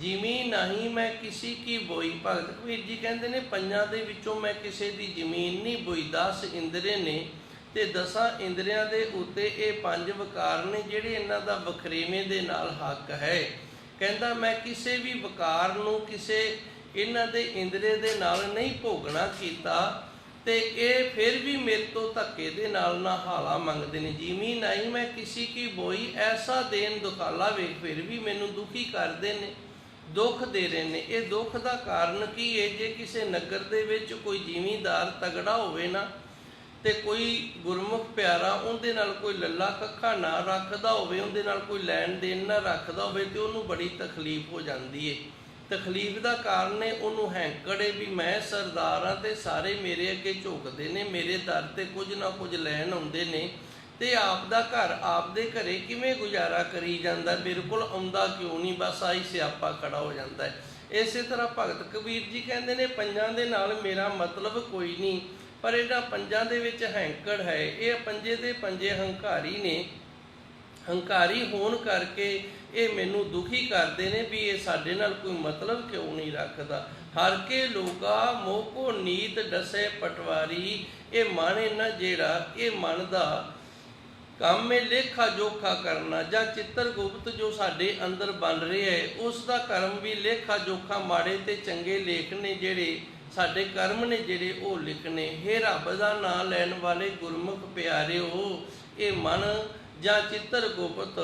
ਜ਼ਮੀਨ ਨਹੀਂ ਮੈਂ ਕਿਸੇ ਕੀ ਬੋਈ, ਭਗਤ ਕਬੀਰ ਜੀ ਕਹਿੰਦੇ ਨੇ ਪੰਜਾਂ ਦੇ ਵਿੱਚੋਂ ਮੈਂ ਕਿਸੇ ਦੀ ਜ਼ਮੀਨ ਨਹੀਂ ਬੋਈ। 10 ਇੰਦਰੇ ਨੇ ਤੇ 10 ਇੰਦਰੀਆਂ ਦੇ ਉੱਤੇ ਇਹ ਪੰਜ ਵਕਾਰ ਨੇ ਜਿਹੜੇ ਇਹਨਾਂ ਦਾ ਵਖਰੇਵੇਂ ਦੇ ਨਾਲ ਹੱਕ ਹੈ। ਕਹਿੰਦਾ ਮੈਂ ਕਿਸੇ ਵੀ ਵਕਾਰ ਨੂੰ ਕਿਸੇ ਇਹਨਾਂ ਦੇ ਇੰਦਰੇ ਦੇ ਨਾਲ ਨਹੀਂ ਭੋਗਣਾ ਕੀਤਾ ਤੇ ਇਹ ਫਿਰ ਵੀ ਮੇਰੇ ਤੋਂ ਧੱਕੇ ਦੇ ਨਾਲ ਨਾ ਹਾਲਾ ਮੰਗਦੇ ਨੇ। ਜਿਮੀ ਨਹੀਂ ਮੈਂ ਕਿਸੇ ਕੀ ਬੋਈ, ਐਸਾ ਦੇਨ ਦੁਖਾਲਾ, ਵੇਖ ਫਿਰ ਵੀ ਮੈਨੂੰ ਦੁਖੀ ਕਰਦੇ ਨੇ, ਦੁੱਖ ਦੇ ਰਹੇ ਨੇ। ਇਹ ਦੁੱਖ ਦਾ ਕਾਰਨ ਕੀ ਹੈ? ਜੇ ਕਿਸੇ ਨਗਰ ਦੇ ਵਿੱਚ ਕੋਈ ਜ਼ਿਮੀਂਦਾਰ ਤਗੜਾ ਹੋਵੇ ਨਾ ਤੇ ਕੋਈ ਗੁਰਮੁਖ ਪਿਆਰਾ ਉਹਦੇ ਨਾਲ ਕੋਈ ਲੱਲਾ ਕੱਖਾ ਨਾ ਰੱਖਦਾ ਹੋਵੇ, ਉਹਦੇ ਨਾਲ ਕੋਈ ਲੈਣ ਦੇਣ ਨਾ ਰੱਖਦਾ ਹੋਵੇ ਤੇ ਉਹਨੂੰ ਬੜੀ ਤਕਲੀਫ ਹੋ ਜਾਂਦੀ ਹੈ। ਤਕਲੀਫ ਦਾ ਕਾਰਨ ਹੈ ਉਹਨੂੰ ਹੈਂਕੜੇ ਵੀ ਮੈਂ ਸਰਦਾਰ ਹਾਂ ਤੇ ਸਾਰੇ ਮੇਰੇ ਅੱਗੇ ਝੁਕਦੇ ਨੇ, ਮੇਰੇ ਦਰ ਤੇ ਕੁਝ ਨਾ ਕੁਝ ਲੈਣ ਆਉਂਦੇ ਨੇ ਤੇ ਆਪ ਦਾ ਘਰ ਆਪਦੇ ਘਰੇ ਕਿਵੇਂ ਗੁਜ਼ਾਰਾ ਕਰੀ ਜਾਂਦਾ, ਮੇਰੇ ਕੋਲ ਆਉਂਦਾ ਕਿਉਂ ਨਹੀਂ, ਬਸ ਆਹੀ ਸਿਆਪਾ ਖੜਾ ਹੋ ਜਾਂਦਾ ਹੈ। ਇਸੇ ਤਰ੍ਹਾਂ ਭਗਤ ਕਬੀਰ ਜੀ ਕਹਿੰਦੇ ਨੇ ਪੰਜਾਂ ਦੇ ਨਾਲ ਮੇਰਾ ਮਤਲਬ ਕੋਈ ਨਹੀਂ, ਪਰ ਇਹਨਾਂ ਪੰਜਾਂ ਦੇ ਵਿੱਚ ਹੈਂਕੜ ਹੈ। ਇਹ ਪੰਜੇ ਦੇ ਪੰਜੇ ਹੰਕਾਰੀ ਨੇ, ਹੰਕਾਰੀ ਹੋਣ ਕਰਕੇ ਇਹ ਮੈਨੂੰ ਦੁਖੀ ਕਰਦੇ ਨੇ ਵੀ ਇਹ ਸਾਡੇ ਨਾਲ ਕੋਈ ਮਤਲਬ ਕਿਉਂ ਨਹੀਂ ਰੱਖਦਾ। ਹਰ ਕੇ ਲੋਗਾ ਮੋਕੋ ਨੀਤ ਡਸੈ ਪਟਵਾਰੀ, ਇਹ ਮਨ ਇਹਨਾਂ ਜਿਹੜਾ ਇਹ ਮਨ ਦਾ ਕੰਮ ਹੈ ਲੇਖਾ ਜੋਖਾ ਕਰਨਾ, ਜਾਂ ਚਿੱਤਰਗੁਪਤ ਜੋ ਸਾਡੇ ਅੰਦਰ ਬਣ ਰਿਹਾ ਹੈ ਉਸ ਦਾ ਕਰਮ ਵੀ ਲੇਖਾ ਜੋਖਾ, ਮਾੜੇ ਤੇ ਚੰਗੇ ਲੇਖ ਨੇ ਜਿਹੜੇ ਸਾਡੇ ਕਰਮ ਨੇ ਜਿਹੜੇ ਉਹ ਲਿਖਣੇ। ਹੇ ਰੱਬ ਦਾ ਨਾਂ ਲੈਣ ਵਾਲੇ ਗੁਰਮੁਖ ਪਿਆਰਿਓ, ਇਹ ਮਨ ਜਾਂ ਚਿੱਤਰਗੁਪਤ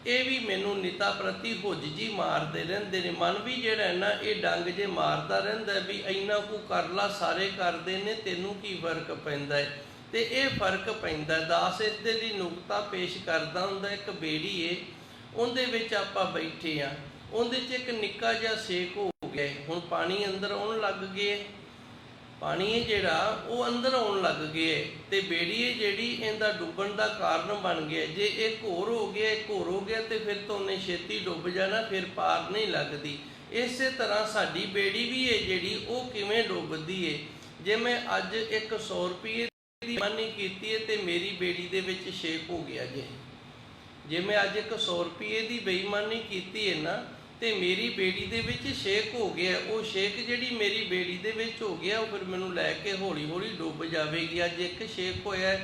ਇਹ ਵੀ ਮੈਨੂੰ ਨਿਤਾ ਪ੍ਰਤੀ ਹੁੱਜ ਜੀ ਮਾਰਦੇ ਰਹਿੰਦੇ ਨੇ। ਮਨ ਵੀ ਜਿਹੜਾ ਨਾ ਇਹ ਡੰਗ ਜੇ ਮਾਰਦਾ ਰਹਿੰਦਾ ਵੀ ਇੰਨਾ ਕੁ ਕਰ ਲਾ, ਸਾਰੇ ਕਰਦੇ ਨੇ, ਤੈਨੂੰ ਕੀ ਫਰਕ ਪੈਂਦਾ ਹੈ। ਤੇ ਇਹ ਫਰਕ ਪੈਂਦਾ। ਦਾਸ ਇਸ ਦੇ ਲਈ ਨੁਕਤਾ ਪੇਸ਼ ਕਰਦਾ ਹੁੰਦਾ, ਇੱਕ ਬੇੜੀ ਏ ਉਹਦੇ ਵਿੱਚ ਆਪਾਂ ਬੈਠੇ ਆ, ਉਹਦੇ 'ਚ ਇੱਕ ਨਿੱਕਾ ਜਿਹਾ ਸੇਕ ਹੋ ਗਿਆ, ਹੁਣ ਪਾਣੀ ਅੰਦਰ ਆਉਣ ਲੱਗ ਗਏ ਪਾਣੀ ਇਹ ਜਿਹੜਾ ਉਹ ਅੰਦਰ ਆਉਣ ਲੱਗ ਗਿਆ ਤੇ ਬੇੜੀ ਇਹ ਜਿਹੜੀ ਇਹਦਾ ਡੁੱਬਣ ਦਾ ਕਾਰਨ ਬਣ ਗਿਆ। ਜੇ ਇੱਕ ਹੋਰ ਹੋ ਗਿਆ, ਇੱਕ ਹੋਰ ਹੋ ਗਿਆ ਤੇ ਫਿਰ ਤਾਂ ਉਹਨੇ ਛੇਤੀ ਡੁੱਬ ਜਾਣਾ, ਫਿਰ ਪਾਰ ਨਹੀਂ ਲੱਗਦੀ। ਇਸੇ ਤਰ੍ਹਾਂ ਸਾਡੀ ਬੇੜੀ ਵੀ ਹੈ ਜਿਹੜੀ ਉਹ ਕਿਵੇਂ ਡੁੱਬਦੀ ਹੈ। ਜੇ ਮੈਂ ਅੱਜ 100 ਰੁਪਏ ਦੀ ਬੇਈਮਾਨੀ ਕੀਤੀ ਹੈ ਤੇ ਮੇਰੀ ਬੇੜੀ ਦੇ ਵਿੱਚ ਛੇਕ ਹੋ ਗਿਆ। ਜੇ ਮੈਂ ਅੱਜ 100 ਰੁਪਏ ਦੀ ਬੇਈਮਾਨੀ ਕੀਤੀ ਹੈ ਨਾ ਤੇ ਮੇਰੀ ਬੇੜੀ ਦੇ ਵਿੱਚ ਛੇਕ ਹੋ ਗਿਆ। ਉਹ ਛੇਕ ਜਿਹੜੀ ਮੇਰੀ ਬੇੜੀ ਦੇ ਵਿੱਚ ਹੋ ਗਿਆ ਉਹ ਫਿਰ ਮੈਨੂੰ ਲੈ ਕੇ ਹੌਲੀ ਹੌਲੀ ਡੁੱਬ ਜਾਵੇਗੀ। ਅੱਜ 1 ਛੇਕ ਹੋਇਆ,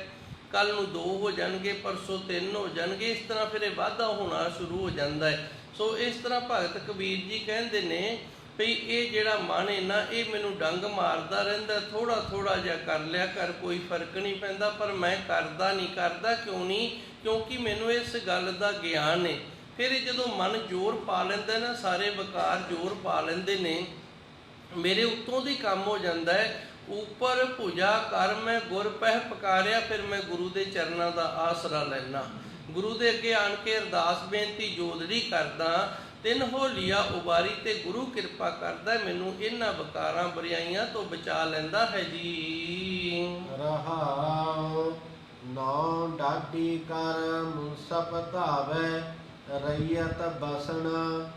ਕੱਲ ਨੂੰ 2 ਹੋ ਜਾਣਗੇ, ਪਰਸੋਂ 3 ਹੋ ਜਾਣਗੇ। ਇਸ ਤਰ੍ਹਾਂ ਫਿਰ ਇਹ ਵਾਧਾ ਹੋਣਾ ਸ਼ੁਰੂ ਹੋ ਜਾਂਦਾ ਹੈ। ਸੋ ਇਸ ਤਰ੍ਹਾਂ ਭਗਤ ਕਬੀਰ ਜੀ ਕਹਿੰਦੇ ਨੇ ਵੀ ਇਹ ਜਿਹੜਾ ਮਨ ਹੈ ਨਾ ਇਹ ਮੈਨੂੰ ਡੰਗ ਮਾਰਦਾ ਰਹਿੰਦਾ, ਥੋੜ੍ਹਾ ਥੋੜ੍ਹਾ ਜਿਹਾ ਕਰ ਲਿਆ ਕਰ, ਕੋਈ ਫਰਕ ਨਹੀਂ ਪੈਂਦਾ। ਪਰ ਮੈਂ ਕਰਦਾ ਨਹੀਂ। ਕਰਦਾ ਕਿਉਂ ਨਹੀਂ? ਕਿਉਂਕਿ ਮੈਨੂੰ ਇਸ ਗੱਲ ਦਾ ਗਿਆਨ ਹੈ। ਫਿਰ ਜਦੋਂ ਮਨ ਜ਼ੋਰ ਪਾ ਲੈਂਦਾ ਨਾ, ਸਾਰੇ ਵਿਕਾਰ ਜ਼ੋਰ ਪਾ ਲੈਂਦੇ ਨੇ, ਮੇਰੇ ਉੱਤੋਂ ਦੀ ਕੰਮ ਹੋ ਜਾਂਦਾ ਹੈ। ਉੱਪਰ ਭੁਜਾ ਕਰ ਮੈਂ ਗੁਰ ਪਹਿ ਪੁਕਾਰਿਆ, ਫਿਰ ਮੈਂ ਗੁਰੂ ਦੇ ਚਰਨਾਂ ਦਾ ਆਸਰਾ ਲੈਣਾ, ਗੁਰੂ ਦੇ ਅੱਗੇ ਆਣ ਕੇ ਅਰਦਾਸ ਬੇਨਤੀ ਜੋਦੜੀ ਕਰਦਾ। ਤਿੰਨ ਹੋ ਲਿਆ ਉਬਾਰੀ ਤੇ ਗੁਰੂ ਕਿਰਪਾ ਕਰਦਾ, ਮੈਨੂੰ ਇਹਨਾਂ ਵਿਕਾਰਾਂ ਬੁਰਾਈਆਂ ਤੋਂ ਬਚਾ ਲੈਂਦਾ ਹੈ ਜੀ। ਰਹਾਉ ਨੌ ਡਾਢੀ ਕਰ ਮੁਸਪ ਧਾਵੈ, ਰਈਅਤ ਬਸਣ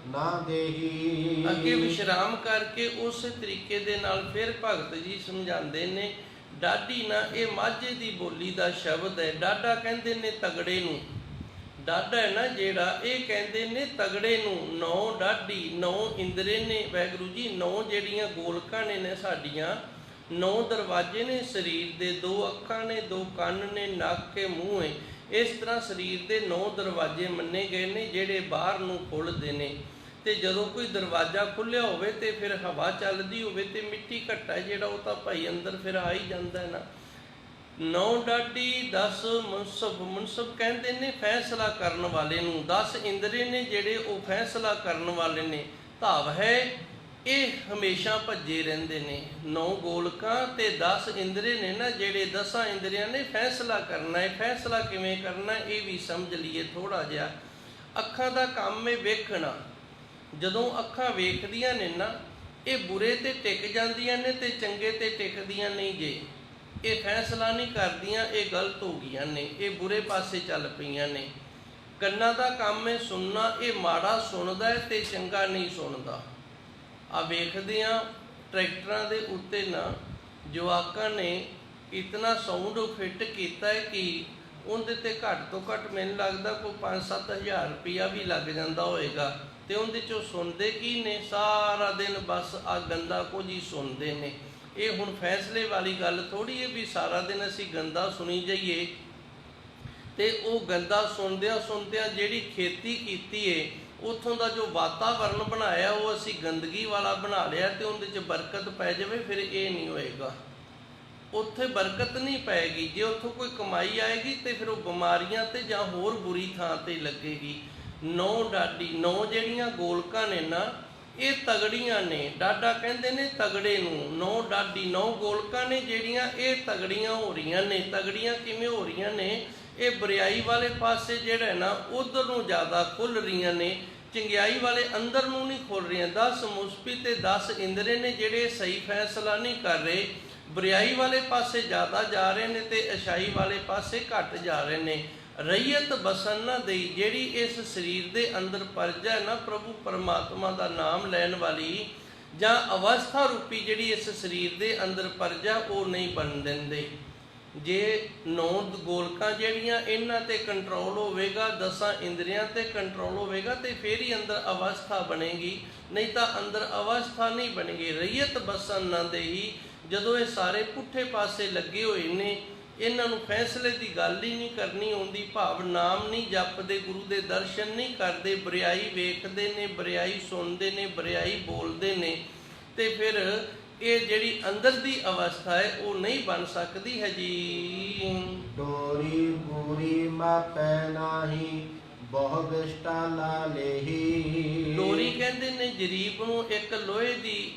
ਨਾ ਦੇਹੀ। ਅੱਗੇ ਵਿਸ਼ਰਾਮ ਕਰਕੇ ਉਸੇ ਤਰੀਕੇ ਦੇ ਨਾਲ ਫਿਰ ਭਗਤ ਜੀ ਸਮਝਾਉਂਦੇ ਨੇ। ਡਾਢੀ ਨਾ ਇਹ ਮਾਝੇ ਦੀ ਬੋਲੀ ਦਾ ਸ਼ਬਦ ਹੈ। ਡਾਢਾ ਕਹਿੰਦੇ ਨੇ ਤਗੜੇ ਨੂੰ। ਡਾਢਾ ਹੈ ਨਾ ਜਿਹੜਾ, ਇਹ ਕਹਿੰਦੇ ਨੇ ਤਗੜੇ ਨੂੰ। 9 ਡਾਢੀ, 9 ਇੰਦਰੇ ਨੇ ਵਾਹਿਗੁਰੂ ਜੀ। 9 ਜਿਹੜੀਆਂ ਗੋਲਕਾਂ ਨੇ ਸਾਡੀਆਂ, 9 ਦਰਵਾਜ਼ੇ ਨੇ ਸਰੀਰ ਦੇ। 2 ਅੱਖਾਂ ਨੇ, 2 ਕੰਨ ਨੇ, ਨੱਕ ਕੇ ਮੂੰਹ ਹੈ। ਇਸ ਤਰ੍ਹਾਂ ਸਰੀਰ ਦੇ 9 ਦਰਵਾਜ਼ੇ ਮੰਨੇ ਗਏ ਨੇ ਜਿਹੜੇ ਬਾਹਰ ਨੂੰ ਖੁੱਲ੍ਹਦੇ ਨੇ। ਤੇ ਜਦੋਂ ਕੋਈ ਦਰਵਾਜ਼ਾ ਖੁੱਲ੍ਹਿਆ ਹੋਵੇ ਤੇ ਫਿਰ ਹਵਾ ਚੱਲਦੀ ਹੋਵੇ ਤੇ ਮਿੱਟੀ ਘੱਟਾ ਜਿਹੜਾ ਉਹ ਤਾਂ ਭਾਈ ਅੰਦਰ ਫਿਰ ਆ ਹੀ ਜਾਂਦਾ ਹੈ ਨਾ। 9 ਡਾਢੀ 10 ਮੁਨਸਬ। ਮੁਨਸਬ ਕਹਿੰਦੇ ਨੇ ਫੈਸਲਾ ਕਰਨ ਵਾਲੇ ਨੂੰ। 10 ਇੰਦਰੇ ਨੇ ਜਿਹੜੇ ਉਹ ਫੈਸਲਾ ਕਰਨ ਵਾਲੇ ਨੇ। ਧਾਵ ਹੈ ਇਹ ਹਮੇਸ਼ਾ ਭੱਜੇ ਰਹਿੰਦੇ ਨੇ। 9 ਗੋਲਕਾਂ ਤੇ 10 ਇੰਦਰੇ ਨੇ ਨਾ ਜਿਹੜੇ 10 ਇੰਦਰੀਆਂ ਨੇ ਫੈਸਲਾ ਕਰਨਾ ਹੈ। ਫੈਸਲਾ ਕਿਵੇਂ ਕਰਨਾ ਇਹ ਵੀ ਸਮਝ ਲਈਏ ਥੋੜ੍ਹਾ ਜਿਹਾ। ਅੱਖਾਂ ਦਾ ਕੰਮ ਹੈ ਵੇਖਣਾ। ਜਦੋਂ ਅੱਖਾਂ ਵੇਖਦੀਆਂ ਨੇ ਨਾ ਇਹ ਬੁਰੇ ਤੇ ਟਿਕ ਜਾਂਦੀਆਂ ਨੇ ਤੇ ਚੰਗੇ ਤੇ ਟਿਕਦੀਆਂ ਨਹੀਂ ਜੇ। ਇਹ ਫੈਸਲਾ ਨਹੀਂ ਕਰਦੀਆਂ, ਇਹ ਗਲਤ ਹੋ ਗਈਆਂ ਨੇ, ਇਹ ਬੁਰੇ ਪਾਸੇ ਚੱਲ ਪਈਆਂ ਨੇ। ਕੰਨਾਂ ਦਾ ਕੰਮ ਹੈ ਸੁਣਨਾ। ਇਹ ਮਾੜਾ ਸੁਣਦਾ ਹੈ ਤੇ ਚੰਗਾ ਨਹੀਂ ਸੁਣਦਾ। ਆ ਵੇਖਦੇ ਹਾਂ ਟਰੈਕਟਰਾਂ ਦੇ ਉੱਤੇ ਨਾ ਜਵਾਕਾਂ ਨੇ ਇਤਨਾ ਸਾਊਂਡ ਫਿੱਟ ਕੀਤਾ ਹੈ ਕਿ ਉਹਦੇ ਤੇ ਘੱਟ ਤੋਂ ਘੱਟ ਮੈਨੂੰ ਲੱਗਦਾ ਕੋਈ 5-7 ਹਜ਼ਾਰ ਰੁਪਈਆ ਵੀ ਲੱਗ ਜਾਂਦਾ ਹੋਏਗਾ। ਤੇ ਉਹਦੇ 'ਚੋਂ ਸੁਣਦੇ ਕੀ ਨੇ? ਸਾਰਾ ਦਿਨ ਬਸ ਆ ਗੰਦਾ ਕੁਝ ਹੀ ਸੁਣਦੇ ਨੇ। ਇਹ ਹੁਣ ਫੈਸਲੇ ਵਾਲੀ ਗੱਲ ਥੋੜ੍ਹੀ ਹੈ ਵੀ ਸਾਰਾ ਦਿਨ ਅਸੀਂ ਗੰਦਾ ਸੁਣੀ ਜਾਈਏ। ਤੇ ਉਹ ਗੰਦਾ ਸੁਣਦਿਆਂ ਜਿਹੜੀ ਖੇਤੀ ਕੀਤੀ ਹੈ ਉੱਥੋਂ ਦਾ ਜੋ ਵਾਤਾਵਰਨ ਬਣਾਇਆ ਉਹ ਅਸੀਂ ਗੰਦਗੀ ਵਾਲਾ ਬਣਾ ਲਿਆ ਤੇ ਉਹਦੇ 'ਚ ਬਰਕਤ ਪੈ ਜਾਵੇ, ਫਿਰ ਇਹ ਨਹੀਂ ਹੋਏਗਾ। ਉੱਥੇ ਬਰਕਤ ਨਹੀਂ ਪਏਗੀ। ਜੇ ਉੱਥੋਂ ਕੋਈ ਕਮਾਈ ਆਏਗੀ ਤੇ ਫਿਰ ਉਹ ਬਿਮਾਰੀਆਂ ਤੇ ਜਾਂ ਹੋਰ ਬੁਰੀ ਥਾਂ ਤੇ ਲੱਗੇਗੀ। 9 ਡਾਢੀ, 9 ਜਿਹੜੀਆਂ ਗੋਲਕਾਂ ਨੇ ਨਾ ਇਹ ਤਗੜੀਆਂ ਨੇ। ਡਾਢਾ ਕਹਿੰਦੇ ਨੇ ਤਗੜੇ ਨੂੰ। 9 ਡਾਢੀ, 9 ਗੋਲਕਾਂ ਨੇ ਜਿਹੜੀਆਂ ਇਹ ਤਗੜੀਆਂ ਹੋ ਰਹੀਆਂ ਨੇ। ਤਗੜੀਆਂ ਕਿਵੇਂ ਹੋ ਰਹੀਆਂ ਨੇ? ਇਹ ਬੁਰਾਈ ਵਾਲੇ ਪਾਸੇ ਜਿਹੜਾ ਨਾ ਉਧਰ ਨੂੰ ਜ਼ਿਆਦਾ ਖੁੱਲ੍ਹ ਰਹੀਆਂ ਨੇ, ਚੰਗਿਆਈ ਵਾਲੇ ਅੰਦਰ ਨੂੰ ਨਹੀਂ ਖੁੱਲ੍ਹ ਰਹੀਆਂ। 10 ਮੁਸਪੀ ਤੇ 10 ਇੰਦਰੇ ਨੇ ਜਿਹੜੇ ਸਹੀ ਫੈਸਲਾ ਨਹੀਂ ਕਰ ਰਹੇ। ਬੁਰਾਈ ਵਾਲੇ ਪਾਸੇ ਜ਼ਿਆਦਾ ਜਾ ਰਹੇ ਨੇ ਤੇ ਅਛਾਈ ਵਾਲੇ ਪਾਸੇ ਘੱਟ ਜਾ ਰਹੇ ਨੇ। ਰਈਅਤ ਬਸਣ ਨਾ ਦੇਈ, ਜਿਹੜੀ ਇਸ ਸਰੀਰ ਦੇ ਅੰਦਰ ਪਰਜਾ ਨਾ ਪ੍ਰਭੂ ਪਰਮਾਤਮਾ ਦਾ ਨਾਮ ਲੈਣ ਵਾਲੀ ਜਾਂ ਅਵਸਥਾ ਰੂਪੀ ਜਿਹੜੀ ਇਸ ਸਰੀਰ ਦੇ ਅੰਦਰ ਪਰਜਾ ਉਹ ਨਹੀਂ ਬਣ ਦਿੰਦੇ। ਜੇ 9 ਗੋਲਕਾਂ ਜਿਹੜੀਆਂ ਇਹਨਾਂ ਤੇ ਕੰਟਰੋਲ ਹੋਵੇਗਾ, 10 ਇੰਦਰੀਆਂ ਤੇ ਕੰਟਰੋਲ ਹੋਵੇਗਾ ਤੇ ਫਿਰ ਹੀ ਅੰਦਰ ਅਵਸਥਾ ਬਣੇਗੀ, ਨਹੀਂ ਤਾਂ ਅੰਦਰ ਅਵਸਥਾ ਨਹੀਂ ਬਣੇਗੀ। ਰਈਅਤ ਬਸਣ ਨਾ ਦੇਈ, ਜਦੋਂ ਇਹ ਸਾਰੇ ਪੁੱਠੇ ਪਾਸੇ ਲੱਗੇ ਹੋਏ ਨੇ, ਇਹਨਾਂ ਨੂੰ ਫੈਸਲੇ ਦੀ ਗੱਲ ਹੀ ਨਹੀਂ ਕਰਨੀ ਆਉਂਦੀ। ਭਾਵ ਨਾਮ ਨਹੀਂ ਜਪਦੇ, ਗੁਰੂ ਦੇ ਦਰਸ਼ਨ ਨਹੀਂ ਕਰਦੇ, ਬੁਰਾਈ ਵੇਖਦੇ ਨੇ, ਬੁਰਾਈ ਸੁਣਦੇ ਨੇ, ਬੁਰਾਈ ਬੋਲਦੇ ਨੇ, ਤੇ ਫਿਰ ਇਹ ਜਿਹੜੀ ਅੰਦਰ ਦੀ ਅਵਸਥਾ ਹੈ ਉਹ ਨਹੀਂ ਬਣ ਸਕਦੀ ਹੈ ਜੀ। ਡੋਰੀ ਬੂਰੀ ਮਾਪੈ ਨਾਹੀ, ਬਹੁ ਬਿਸ਼ਟਾ ਲਾ ਲੇਹੀ। ਡੋਰੀ ਕਹਿੰਦੇ ਨੇ ਜਰੀਬ ਨੂੰ। ਇੱਕ ਲੋਹੇ ਦੀ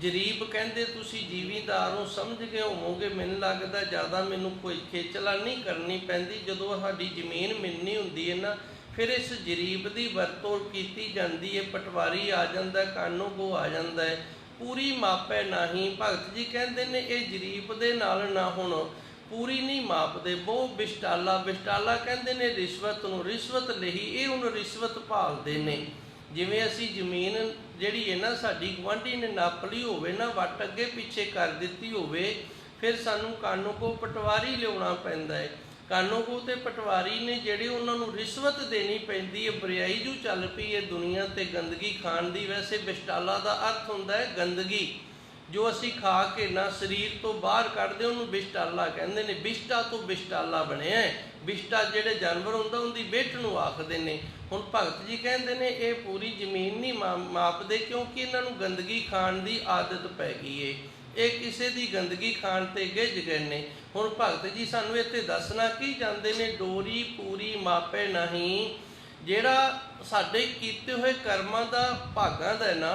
ਜਰੀਬ ਕਹਿੰਦੇ। ਤੁਸੀਂ ਜ਼ਿਮੀਂਦਾਰ ਨੂੰ ਸਮਝ ਕੇ ਹੋਵੋਗੇ, ਮੈਨੂੰ ਲੱਗਦਾ ਜ਼ਿਆਦਾ ਮੈਨੂੰ ਕੋਈ ਖੇਚਲਾ ਨਹੀਂ ਕਰਨੀ ਪੈਂਦੀ। ਜਦੋਂ ਸਾਡੀ ਜ਼ਮੀਨ ਮਿਲਣੀ ਹੁੰਦੀ ਹੈ ਨਾ ਫਿਰ ਇਸ ਜਰੀਬ ਦੀ ਵਰਤੋਂ ਕੀਤੀ ਜਾਂਦੀ ਹੈ। ਪਟਵਾਰੀ ਆ ਜਾਂਦਾ, ਕਾਨੂੰਗੋ ਆ ਜਾਂਦਾ ਹੈ, ਪੂਰੀ ਮਾਪੈ ਨਾਹੀ। ਭਗਤ ਜੀ ਕਹਿੰਦੇ ਨੇ ਇਹ ਜਰੀਪ ਦੇ ਨਾਲ ਨਾ ਹੁਣ ਪੂਰੀ ਨਹੀਂ ਮਾਪਦੇ, ਬਹੁ ਬਿਸ਼ਟਾਲਾ। ਬਿਸ਼ਟਾਲਾ ਕਹਿੰਦੇ ਨੇ ਰਿਸ਼ਵਤ ਨੂੰ, ਰਿਸ਼ਵਤ ਲਈ ਇਹ ਹੁਣ ਰਿਸ਼ਵਤ ਭਾਲਦੇ ਨੇ। ਜਿਵੇਂ ਅਸੀਂ ਜ਼ਮੀਨ ਜਿਹੜੀ ਹੈ ਨਾ ਸਾਡੀ ਗੁਆਂਢੀ ਨੇ ਨੱਪ ਲਈ ਹੋਵੇ ਨਾ, ਵੱਟ ਅੱਗੇ ਪਿੱਛੇ ਕਰ ਦਿੱਤੀ ਹੋਵੇ, ਫਿਰ ਸਾਨੂੰ ਕਾਨੂੰ ਕੋ ਪਟਵਾਰੀ ਲਿਆਉਣਾ ਪੈਂਦਾ ਹੈ। ਕਾਨੂੰ ਕੋ ਤੇ ਪਟਵਾਰੀ ਨੇ ਜਿਹੜੇ ਉਹਨਾਂ ਨੂੰ ਰਿਸ਼ਵਤ ਦੇਣੀ ਪੈਂਦੀ ਹੈ। ਬਰਿਆਈ ਜੋ ਚੱਲ ਪਈ ਹੈ ਦੁਨੀਆ ਤੇ ਗੰਦਗੀ ਖਾਣ ਦੀ। ਵੈਸੇ ਬਿਸ਼ਟਾਲਾ ਦਾ ਅਰਥ ਹੁੰਦਾ ਹੈ ਗੰਦਗੀ, ਜੋ ਅਸੀਂ ਖਾ ਕੇ ਨਾ ਸਰੀਰ ਤੋਂ ਬਾਹਰ ਕੱਢਦੇ ਉਹਨੂੰ ਬਿਸ਼ਟਾਲਾ ਕਹਿੰਦੇ ਨੇ। ਬਿਸ਼ਟਾ ਤੋਂ ਬਿਸ਼ਟਾਲਾ ਬਣਿਆ ਹੈ। ਬਿਸ਼ਟਾ ਜਿਹੜੇ ਜਾਨਵਰ ਹੁੰਦਾ ਉਹਦੀ ਬਿੱਠ ਨੂੰ ਆਖਦੇ ਨੇ। ਹੁਣ ਭਗਤ ਜੀ ਕਹਿੰਦੇ ਨੇ ਇਹ ਪੂਰੀ ਜ਼ਮੀਨ ਨਹੀਂ ਮਾਪਦੇ, ਕਿਉਂਕਿ ਇਹਨਾਂ ਨੂੰ ਗੰਦਗੀ ਖਾਣ ਦੀ ਆਦਤ ਪੈ ਗਈ ਏ। ਇਹ ਕਿਸੇ ਦੀ ਗੰਦਗੀ ਖਾਣ ਤੇ ਗਿੱਝ ਗਏ ਨੇ। ਹੁਣ ਭਗਤ ਜੀ ਸਾਨੂੰ ਇੱਥੇ ਦੱਸਣਾ ਕੀ ਚਾਹੁੰਦੇ ਨੇ, ਡੋਰੀ ਪੂਰੀ ਮਾਪੇ ਨਹੀਂ। ਜਿਹੜਾ ਸਾਡੇ ਕੀਤੇ ਹੋਏ ਕਰਮਾਂ ਦਾ ਭਾਗਾਂ ਦਾ ਨਾ,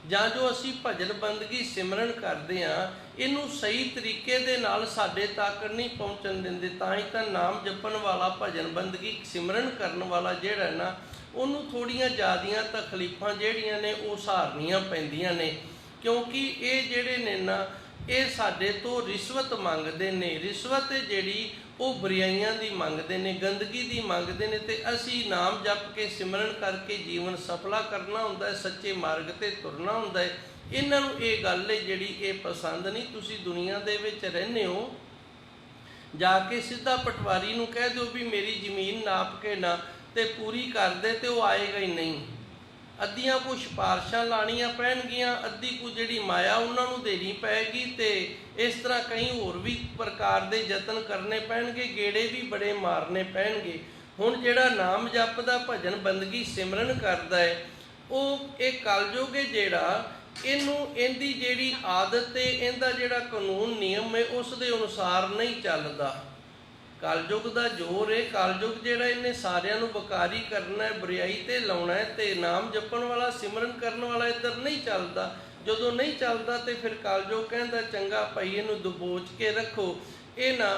ਜਾਂ ਜੋ ਅਸੀਂ ਭਜਨ ਬੰਦਗੀ ਸਿਮਰਨ ਕਰਦੇ ਹਾਂ, ਇਹਨੂੰ ਸਹੀ ਤਰੀਕੇ ਦੇ ਨਾਲ ਸਾਡੇ ਤੱਕ ਨਹੀਂ ਪਹੁੰਚਣ ਦਿੰਦੇ। ਤਾਂ ਹੀ ਤਾਂ ਨਾਮ ਜਪਣ ਵਾਲਾ, ਭਜਨ ਬੰਦਗੀ ਸਿਮਰਨ ਕਰਨ ਵਾਲਾ ਜਿਹੜਾ ਨਾ, ਉਹਨੂੰ ਥੋੜ੍ਹੀਆਂ ਜ਼ਿਆਦੀਆਂ ਤਕਲੀਫਾਂ ਜਿਹੜੀਆਂ ਨੇ ਉਹ ਸਹਾਰਨੀਆਂ ਪੈਂਦੀਆਂ ਨੇ। ਕਿਉਂਕਿ ਇਹ ਜਿਹੜੇ ਨੇ ਨਾ ਇਹ ਸਾਡੇ ਤੋਂ ਰਿਸ਼ਵਤ ਮੰਗਦੇ ਨੇ। ਰਿਸ਼ਵਤ ਜਿਹੜੀ ਉਹ ਬੁਰਾਈਆਂ ਦੀ ਮੰਗਦੇ ਨੇ, ਗੰਦਗੀ ਦੀ ਮੰਗਦੇ ਨੇ। ਤੇ ਅਸੀਂ ਨਾਮ ਜਪ ਕੇ ਸਿਮਰਨ ਕਰਕੇ ਜੀਵਨ ਸਫਲਾ ਕਰਨਾ ਹੁੰਦਾ ਹੈ, ਸੱਚੇ ਮਾਰਗ ਤੇ ਤੁਰਨਾ ਹੁੰਦਾ ਹੈ। ਇਹਨਾਂ ਨੂੰ ਇਹ ਗੱਲ ਹੈ ਜਿਹੜੀ ਇਹ ਪਸੰਦ ਨਹੀਂ। ਤੁਸੀਂ ਦੁਨੀਆ ਦੇ ਵਿੱਚ ਰਹਿੰਦੇ ਹੋ, ਜਾ ਕੇ ਸਿੱਧਾ ਪਟਵਾਰੀ ਨੂੰ ਕਹਿ ਦਿਓ ਵੀ ਮੇਰੀ ਜ਼ਮੀਨ ਨਾਪ ਕੇ ਨਾ ਤੇ ਪੂਰੀ ਕਰ ਦੇ, ਤੇ ਉਹ ਆਏਗਾ ਹੀ ਨਹੀਂ। ਅੱਧੀਆਂ ਕੁਝ ਸਿਫਾਰਸ਼ਾਂ ਲਾਣੀਆਂ ਪੈਣਗੀਆਂ, ਅੱਧੀ ਕੁ ਜਿਹੜੀ ਮਾਇਆ ਉਹਨਾਂ ਨੂੰ ਦੇਣੀ ਪਏਗੀ, ਤੇ ਇਸ ਤਰ੍ਹਾਂ ਕਈ ਹੋਰ ਵੀ ਪ੍ਰਕਾਰ ਦੇ ਯਤਨ ਕਰਨੇ ਪੈਣਗੇ, ਗੇੜੇ ਵੀ ਬੜੇ ਮਾਰਨੇ ਪੈਣਗੇ। ਹੁਣ ਜਿਹੜਾ ਨਾਮ ਜਪਦਾ, ਭਜਨ ਬੰਦਗੀ ਸਿਮਰਨ ਕਰਦਾ ਹੈ, ਉਹ ਇਹ ਕਲਯੁਗ ਹੈ ਜਿਹੜਾ, ਇਹਨੂੰ ਇਹਦੀ ਜਿਹੜੀ ਆਦਤ ਹੈ, ਇਹਦਾ ਜਿਹੜਾ ਕਾਨੂੰਨ ਨਿਯਮ ਹੈ, ਉਸ ਦੇ ਅਨੁਸਾਰ ਨਹੀਂ ਚੱਲਦਾ। ਕਲਯੁਗ ਦਾ ਜ਼ੋਰ ਹੈ। ਕਲਯੁਗ ਜਿਹੜਾ ਇਹਨੇ ਸਾਰਿਆਂ ਨੂੰ ਬਕਾਰੀ ਕਰਨਾ ਹੈ, ਬੁਰਾਈ ਤੇ ਲਾਉਣਾ ਹੈ, ਤੇ ਨਾਮ ਜਪਣ ਵਾਲਾ, ਸਿਮਰਨ ਕਰਨ ਵਾਲਾ ਇੱਧਰ ਨਹੀਂ ਚੱਲਦਾ। ਜਦੋਂ ਨਹੀਂ ਚੱਲਦਾ ਤੇ ਫਿਰ ਕਲਯੁਗ ਕਹਿੰਦਾ ਚੰਗਾ ਭਾਈ ਇਹਨੂੰ ਦਬੋਚ ਕੇ ਰੱਖੋ, ਇਹ ਨਾ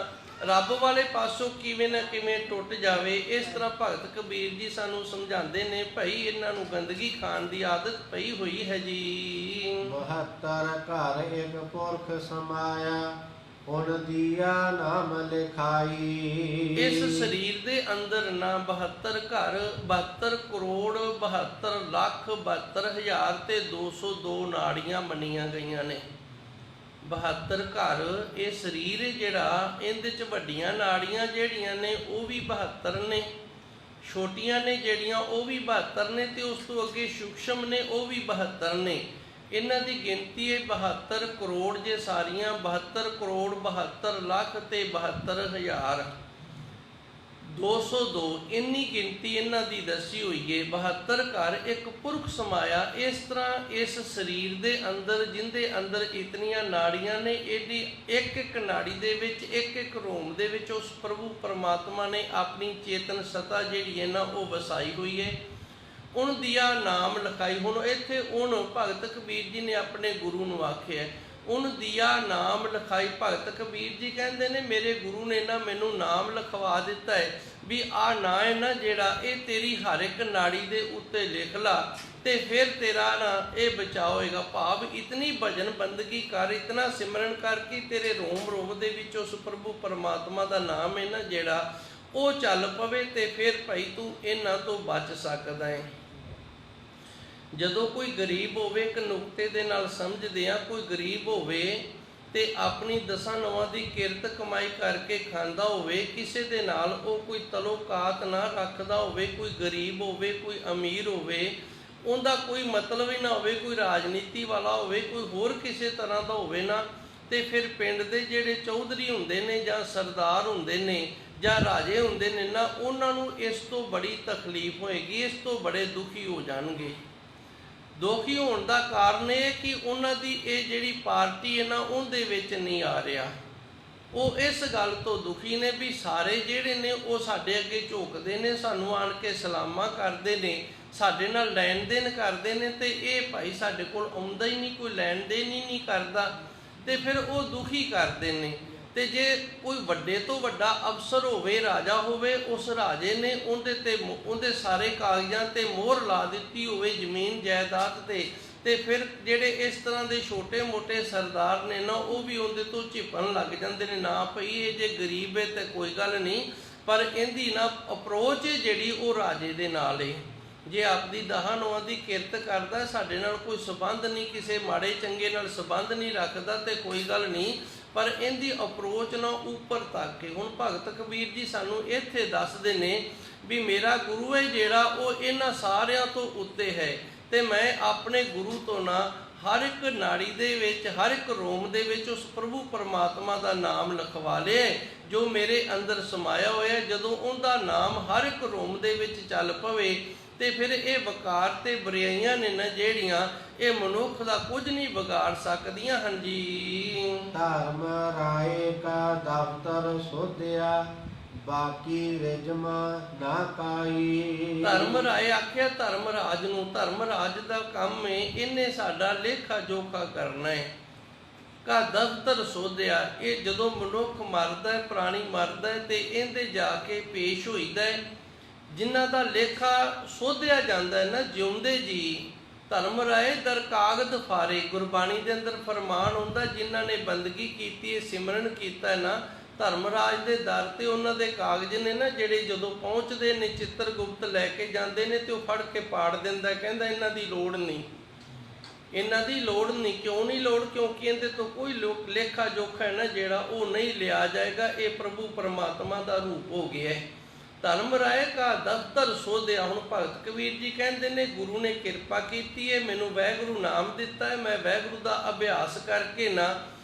ਰੱਬ ਵਾਲੇ ਪਾਸੋਂ ਕਿਵੇਂ ਨਾ ਕਿਵੇਂ ਟੁੱਟ ਜਾਵੇ। ਇਸ ਤਰ੍ਹਾਂ ਭਗਤ ਕਬੀਰ ਜੀ ਸਾਨੂੰ ਸਮਝਾਉਂਦੇ ਨੇ, ਭਾਈ ਇਹਨਾਂ ਨੂੰ ਗੰਦਗੀ ਖਾਣ ਦੀ ਆਦਤ ਪਈ ਹੋਈ ਹੈ ਜੀ। 72 ਘਰ ਇੱਕ ਪੁਰਖ ਸਮਾਇਆ, ਉਨ ਦੀਆ ਨਾਮ ਲਿਖਾਈ। ਇਸ ਸਰੀਰ ਦੇ ਅੰਦਰ ਨਾ 72 ਘਰ, 72 ਕਰੋੜ, 72 ਲੱਖ, 72,000 ਤੇ 202 ਨਾੜੀਆਂ ਮੰਨੀਆਂ ਗਈਆਂ ਨੇ। 72 ਘਰ ਇਹ ਸਰੀਰ ਜਿਹੜਾ, ਇਹਦੇ 'ਚ ਵੱਡੀਆਂ ਨਾੜੀਆਂ ਜਿਹੜੀਆਂ ਨੇ ਉਹ ਵੀ 72 ਨੇ, ਛੋਟੀਆਂ ਨੇ ਜਿਹੜੀਆਂ ਉਹ ਵੀ 72 ਨੇ, ਤੇ ਉਸ ਤੋਂ ਅੱਗੇ ਸੂਖਸ਼ਮ ਨੇ ਉਹ ਵੀ 72 ਨੇ। ਇਹਨਾਂ ਦੀ ਗਿਣਤੀ ਹੈ 72 ਕਰੋੜ ਜੇ ਸਾਰੀਆਂ, 72 ਕਰੋੜ, 72 ਲੱਖ ਤੇ 72,000 202, ਇੰਨੀ ਗਿਣਤੀ ਇਹਨਾਂ ਦੀ ਦੱਸੀ ਹੋਈ ਹੈ। 72 ਘਰ ਇੱਕ ਪੁਰਖ ਸਮਾਇਆ। ਇਸ ਤਰ੍ਹਾਂ ਇਸ ਸਰੀਰ ਦੇ ਅੰਦਰ, ਜਿਹਦੇ ਅੰਦਰ ਇਤਨੀਆਂ ਨਾੜੀਆਂ ਨੇ, ਇਹਦੀ ਇੱਕ ਇੱਕ ਨਾੜੀ ਦੇ ਵਿੱਚ, ਇੱਕ ਇੱਕ ਰੋਮ ਦੇ ਵਿੱਚ ਉਸ ਪ੍ਰਭੂ ਪਰਮਾਤਮਾ ਨੇ ਆਪਣੀ ਚੇਤਨ ਸਤਾ ਜਿਹੜੀ ਹੈ ਨਾ ਉਹ ਵਸਾਈ ਹੋਈ ਹੈ। ਉਨ ਦੀਆ ਨਾਮ ਲਿਖਾਈ। ਹੁਣ ਇੱਥੇ ਉਨ ਭਗਤ ਕਬੀਰ ਜੀ ਨੇ ਆਪਣੇ ਗੁਰੂ ਨੂੰ ਆਖਿਆ, ਉਨ ਦੀਆ ਨਾਮ ਲਿਖਾਈ। ਭਗਤ ਕਬੀਰ ਜੀ ਕਹਿੰਦੇ ਨੇ ਮੇਰੇ ਗੁਰੂ ਨੇ ਨਾ ਮੈਨੂੰ ਨਾਮ ਲਿਖਵਾ ਦਿੱਤਾ ਹੈ ਵੀ ਆਹ ਨਾਂ ਹੈ ਨਾ ਜਿਹੜਾ, ਇਹ ਤੇਰੀ ਹਰ ਇੱਕ ਨਾੜੀ ਦੇ ਉੱਤੇ ਲਿਖ ਲਾ, ਤੇ ਫਿਰ ਤੇਰਾ ਨਾ ਇਹ ਬਚਾਅ ਹੋਏਗਾ। ਭਾਵ ਇਤਨੀ ਭਜਨ ਬੰਦਗੀ ਕਰ, ਇਤਨਾ ਸਿਮਰਨ ਕਰ ਕਿ ਤੇਰੇ ਰੋਮ ਰੋਮ ਦੇ ਵਿੱਚ ਉਸ ਪ੍ਰਭੂ ਪਰਮਾਤਮਾ ਦਾ ਨਾਮ ਹੈ ਨਾ ਜਿਹੜਾ ਉਹ ਚੱਲ ਪਵੇ, ਤੇ ਫਿਰ ਭਾਈ ਤੂੰ ਇਹਨਾਂ ਤੋਂ ਬਚ ਸਕਦਾ ਹੈ। ਜਦੋਂ ਕੋਈ ਗਰੀਬ ਹੋਵੇ, ਇੱਕ ਨੁਕਤੇ ਦੇ ਨਾਲ ਸਮਝਦੇ ਆ, ਕੋਈ ਗਰੀਬ ਹੋਵੇ ਤੇ ਆਪਣੀ 10 ਨੌਆਂ ਦੀ ਕਿਰਤ ਕਮਾਈ ਕਰਕੇ ਖਾਂਦਾ ਹੋਵੇ, ਕਿਸੇ ਦੇ ਨਾਲ ਉਹ ਕੋਈ ਤਲੋਕਾਤ ਨਾ ਰੱਖਦਾ ਹੋਵੇ, ਕੋਈ ਗਰੀਬ ਹੋਵੇ, ਕੋਈ ਅਮੀਰ ਹੋਵੇ, ਉਹਦਾ ਕੋਈ ਮਤਲਬ ਹੀ ਨਾ ਹੋਵੇ, ਕੋਈ ਰਾਜਨੀਤੀ ਵਾਲਾ ਹੋਵੇ, ਕੋਈ ਹੋਰ ਕਿਸੇ ਤਰ੍ਹਾਂ ਦਾ ਹੋਵੇ ਨਾ, ਤੇ ਫਿਰ ਪਿੰਡ ਦੇ ਜਿਹੜੇ ਚੌਧਰੀ ਹੁੰਦੇ ਨੇ ਜਾਂ ਸਰਦਾਰ ਹੁੰਦੇ ਨੇ ਜਾਂ ਰਾਜੇ ਹੁੰਦੇ ਨੇ ਨਾ, ਉਹਨਾਂ ਨੂੰ ਇਸ ਤੋਂ ਬੜੀ ਤਕਲੀਫ ਹੋਏਗੀ, ਇਸ ਤੋਂ ਬੜੇ ਦੁਖੀ ਹੋ ਜਾਣਗੇ। ਦੁਖੀ ਹੋਣ ਦਾ ਕਾਰਨ ਇਹ ਕਿ ਉਹਨਾਂ ਦੀ ਇਹ ਜਿਹੜੀ ਪਾਰਟੀ ਹੈ ਨਾ ਉਹਦੇ ਵਿੱਚ ਨਹੀਂ ਆ ਰਿਹਾ। ਉਹ ਇਸ ਗੱਲ ਤੋਂ ਦੁਖੀ ਨੇ ਵੀ ਸਾਰੇ ਜਿਹੜੇ ਨੇ ਉਹ ਸਾਡੇ ਅੱਗੇ ਝੁਕਦੇ ਨੇ, ਸਾਨੂੰ ਆਣ ਕੇ ਸਲਾਮਾਂ ਕਰਦੇ ਨੇ, ਸਾਡੇ ਨਾਲ ਲੈਣ ਦੇਣ ਕਰਦੇ ਨੇ, ਤੇ ਇਹ ਭਾਈ ਸਾਡੇ ਕੋਲ ਆਉਂਦਾ ਹੀ ਨਹੀਂ, ਕੋਈ ਲੈਣ ਦੇਣ ਹੀ ਨਹੀਂ ਕਰਦਾ, ਤੇ ਫਿਰ ਉਹ ਦੁਖੀ ਕਰਦੇ ਨੇ। ਤੇ ਜੇ ਕੋਈ ਵੱਡੇ ਤੋਂ ਵੱਡਾ ਅਫਸਰ ਹੋਵੇ, ਰਾਜਾ ਹੋਵੇ, ਉਸ ਰਾਜੇ ਨੇ ਉਹਦੇ ਸਾਰੇ ਕਾਗਜ਼ਾਂ ਤੇ ਮੋਹਰ ਲਾ ਦਿੱਤੀ ਹੋਵੇ, ਜ਼ਮੀਨ ਜਾਇਦਾਦ ਤੇ, ਤੇ ਫਿਰ ਜਿਹੜੇ ਇਸ ਤਰ੍ਹਾਂ ਦੇ ਛੋਟੇ ਮੋਟੇ ਸਰਦਾਰ ਨੇ ਨਾ, ਉਹ ਵੀ ਉਹਦੇ ਤੋਂ ਝਿਪਣ ਲੱਗ ਜਾਂਦੇ ਨੇ। ਨਾ ਭਈ ਇਹ ਜੇ ਗਰੀਬ ਹੈ ਤੇ ਕੋਈ ਗੱਲ ਨਹੀਂ, ਪਰ ਇਹਦੀ ਨਾ ਅਪਰੋਚ ਜਿਹੜੀ ਉਹ ਰਾਜੇ ਦੇ ਨਾਲ ਏ। ਜੇ ਆਪਦੀ ਦਹਾਂ ਨੌਹਾਂ ਦੀ ਕਿਰਤ ਕਰਦਾ, ਸਾਡੇ ਨਾਲ ਕੋਈ ਸੰਬੰਧ ਨਹੀਂ, ਕਿਸੇ ਮਾੜੇ ਚੰਗੇ ਨਾਲ ਸੰਬੰਧ ਨਹੀਂ ਰੱਖਦਾ ਤੇ ਕੋਈ ਗੱਲ ਨਹੀਂ, ਪਰ ਇਹਦੀ ਅਪਰੋਚ ਨਾ ਉੱਪਰ ਤੱਕ ਹੈ। ਹੁਣ ਭਗਤ ਕਬੀਰ ਜੀ ਸਾਨੂੰ ਇੱਥੇ ਦੱਸਦੇ ਨੇ ਵੀ ਮੇਰਾ ਗੁਰੂ ਹੈ ਜਿਹੜਾ, ਉਹ ਇਹਨਾਂ ਸਾਰਿਆਂ ਤੋਂ ਉੱਤੇ ਹੈ, ਤੇ ਮੈਂ ਆਪਣੇ ਗੁਰੂ ਤੋਂ ਨਾ ਹਰ ਇੱਕ ਨਾੜੀ ਦੇ ਵਿੱਚ, ਹਰ ਇੱਕ ਰੋਮ ਦੇ ਵਿੱਚ ਉਸ ਪ੍ਰਭੂ ਪਰਮਾਤਮਾ ਦਾ ਨਾਮ ਲਿਖਵਾ ਲਿਆ ਜੋ ਮੇਰੇ ਅੰਦਰ ਸਮਾਇਆ ਹੋਇਆ। ਜਦੋਂ ਉਹਦਾ ਨਾਮ ਹਰ ਇੱਕ ਰੋਮ ਦੇ ਵਿੱਚ ਚੱਲ ਪਵੇ ਤੇ ਫਿਰ ਇਹ ਵਕਾਰ ਤੇ ਬੁਰਾਈਆਂ ਨੇ ਨਾ ਜਿਹੜੀਆਂ, ਇਹ ਮਨੁੱਖ ਦਾ ਕੁਝ ਨਹੀਂ ਵਿਗਾੜ ਸਕਦੀਆਂ ਹਨ ਜੀ। ਧਰਮ ਰਾਏ ਕਾ ਦਫ਼ਤਰ ਸੋਧਿਆ, ਬਾਕੀ ਰਿਜਮ ਨਾ ਕਾਈ। ਧਰਮ ਰਾਏ ਆਖਿਆ ਧਰਮ ਰਾਜ ਨੂੰ। ਧਰਮ ਰਾਜ ਦਾ ਕੰਮ ਹੈ, ਇਹਨੇ ਸਾਡਾ ਲੇਖਾ ਜੋਖਾ ਕਰਨਾ ਹੈ। ਕਾ ਦਫ਼ਤਰ ਸੋਧਿਆ, ਇਹ ਜਦੋਂ ਮਨੁੱਖ ਮਰਦਾ ਹੈ, ਪ੍ਰਾਣੀ ਮਰਦਾ ਹੈ, ਤੇ ਇਹਦੇ ਜਾ ਕੇ ਪੇਸ਼ ਹੋਈਦਾ ਹੈ। ਜਿਨ੍ਹਾਂ ਦਾ ਲੇਖਾ ਸੋਧਿਆ ਜਾਂਦਾ ਹੈ ਨਾ ਜਿਉਂਦੇ ਜੀ। ਧਰਮ ਰਾਏ ਦਰ ਕਾਗਦ ਫਾਰੇ, ਗੁਰਬਾਣੀ ਦੇ ਅੰਦਰ ਫਰਮਾਨ ਹੁੰਦਾ, ਜਿਨ੍ਹਾਂ ਨੇ ਬੰਦਗੀ ਕੀਤੀ ਹੈ, ਸਿਮਰਨ ਕੀਤਾ ਹੈ ਨਾ, ਧਰਮਰਾਜ ਦੇ ਦਰ ਤੇ ਉਹਨਾਂ ਦੇ ਕਾਗਜ਼ ਨੇ ਨਾ ਜਿਹੜੇ, ਜਦੋਂ ਪਹੁੰਚਦੇ ਨੇ ਚਿੱਤਰਗੁਪਤ ਲੈ ਕੇ ਜਾਂਦੇ ਨੇ ਤੇ ਉਹ ਫੜ ਕੇ ਪਾੜ ਦਿੰਦਾ, ਕਹਿੰਦਾ ਇਹਨਾਂ ਦੀ ਲੋੜ ਨਹੀਂ, ਇਹਨਾਂ ਦੀ ਲੋੜ ਨਹੀਂ। ਕਿਉਂ ਨਹੀਂ ਲੋੜ? ਕਿਉਂਕਿ ਇਹਦੇ ਤੋਂ ਕੋਈ ਲੇਖਾ ਜੋਖਾ ਹੈ ਨਾ ਜਿਹੜਾ, ਉਹ ਨਹੀਂ ਲਿਆ ਜਾਏਗਾ। ਇਹ ਪ੍ਰਭੂ ਪਰਮਾਤਮਾ ਦਾ ਰੂਪ ਹੋ ਗਿਆ ਹੈ। ਧਰਮ ਰਾਏ ਕਾ ਦਫ਼ਤਰ ਸੋਧਿਆ। ਹੁਣ ਭਗਤ ਕਬੀਰ ਜੀ ਕਹਿੰਦੇ ਨੇ ਗੁਰੂ ਨੇ ਕਿਰਪਾ ਕੀਤੀ ਹੈ, ਮੈਨੂੰ ਵਾਹਿਗੁਰੂ ਨਾਮ ਦਿੱਤਾ ਹੈ, ਮੈਂ ਵਾਹਿਗੁਰੂ ਦਾ ਅਭਿਆਸ ਕਰਕੇ ਨਾ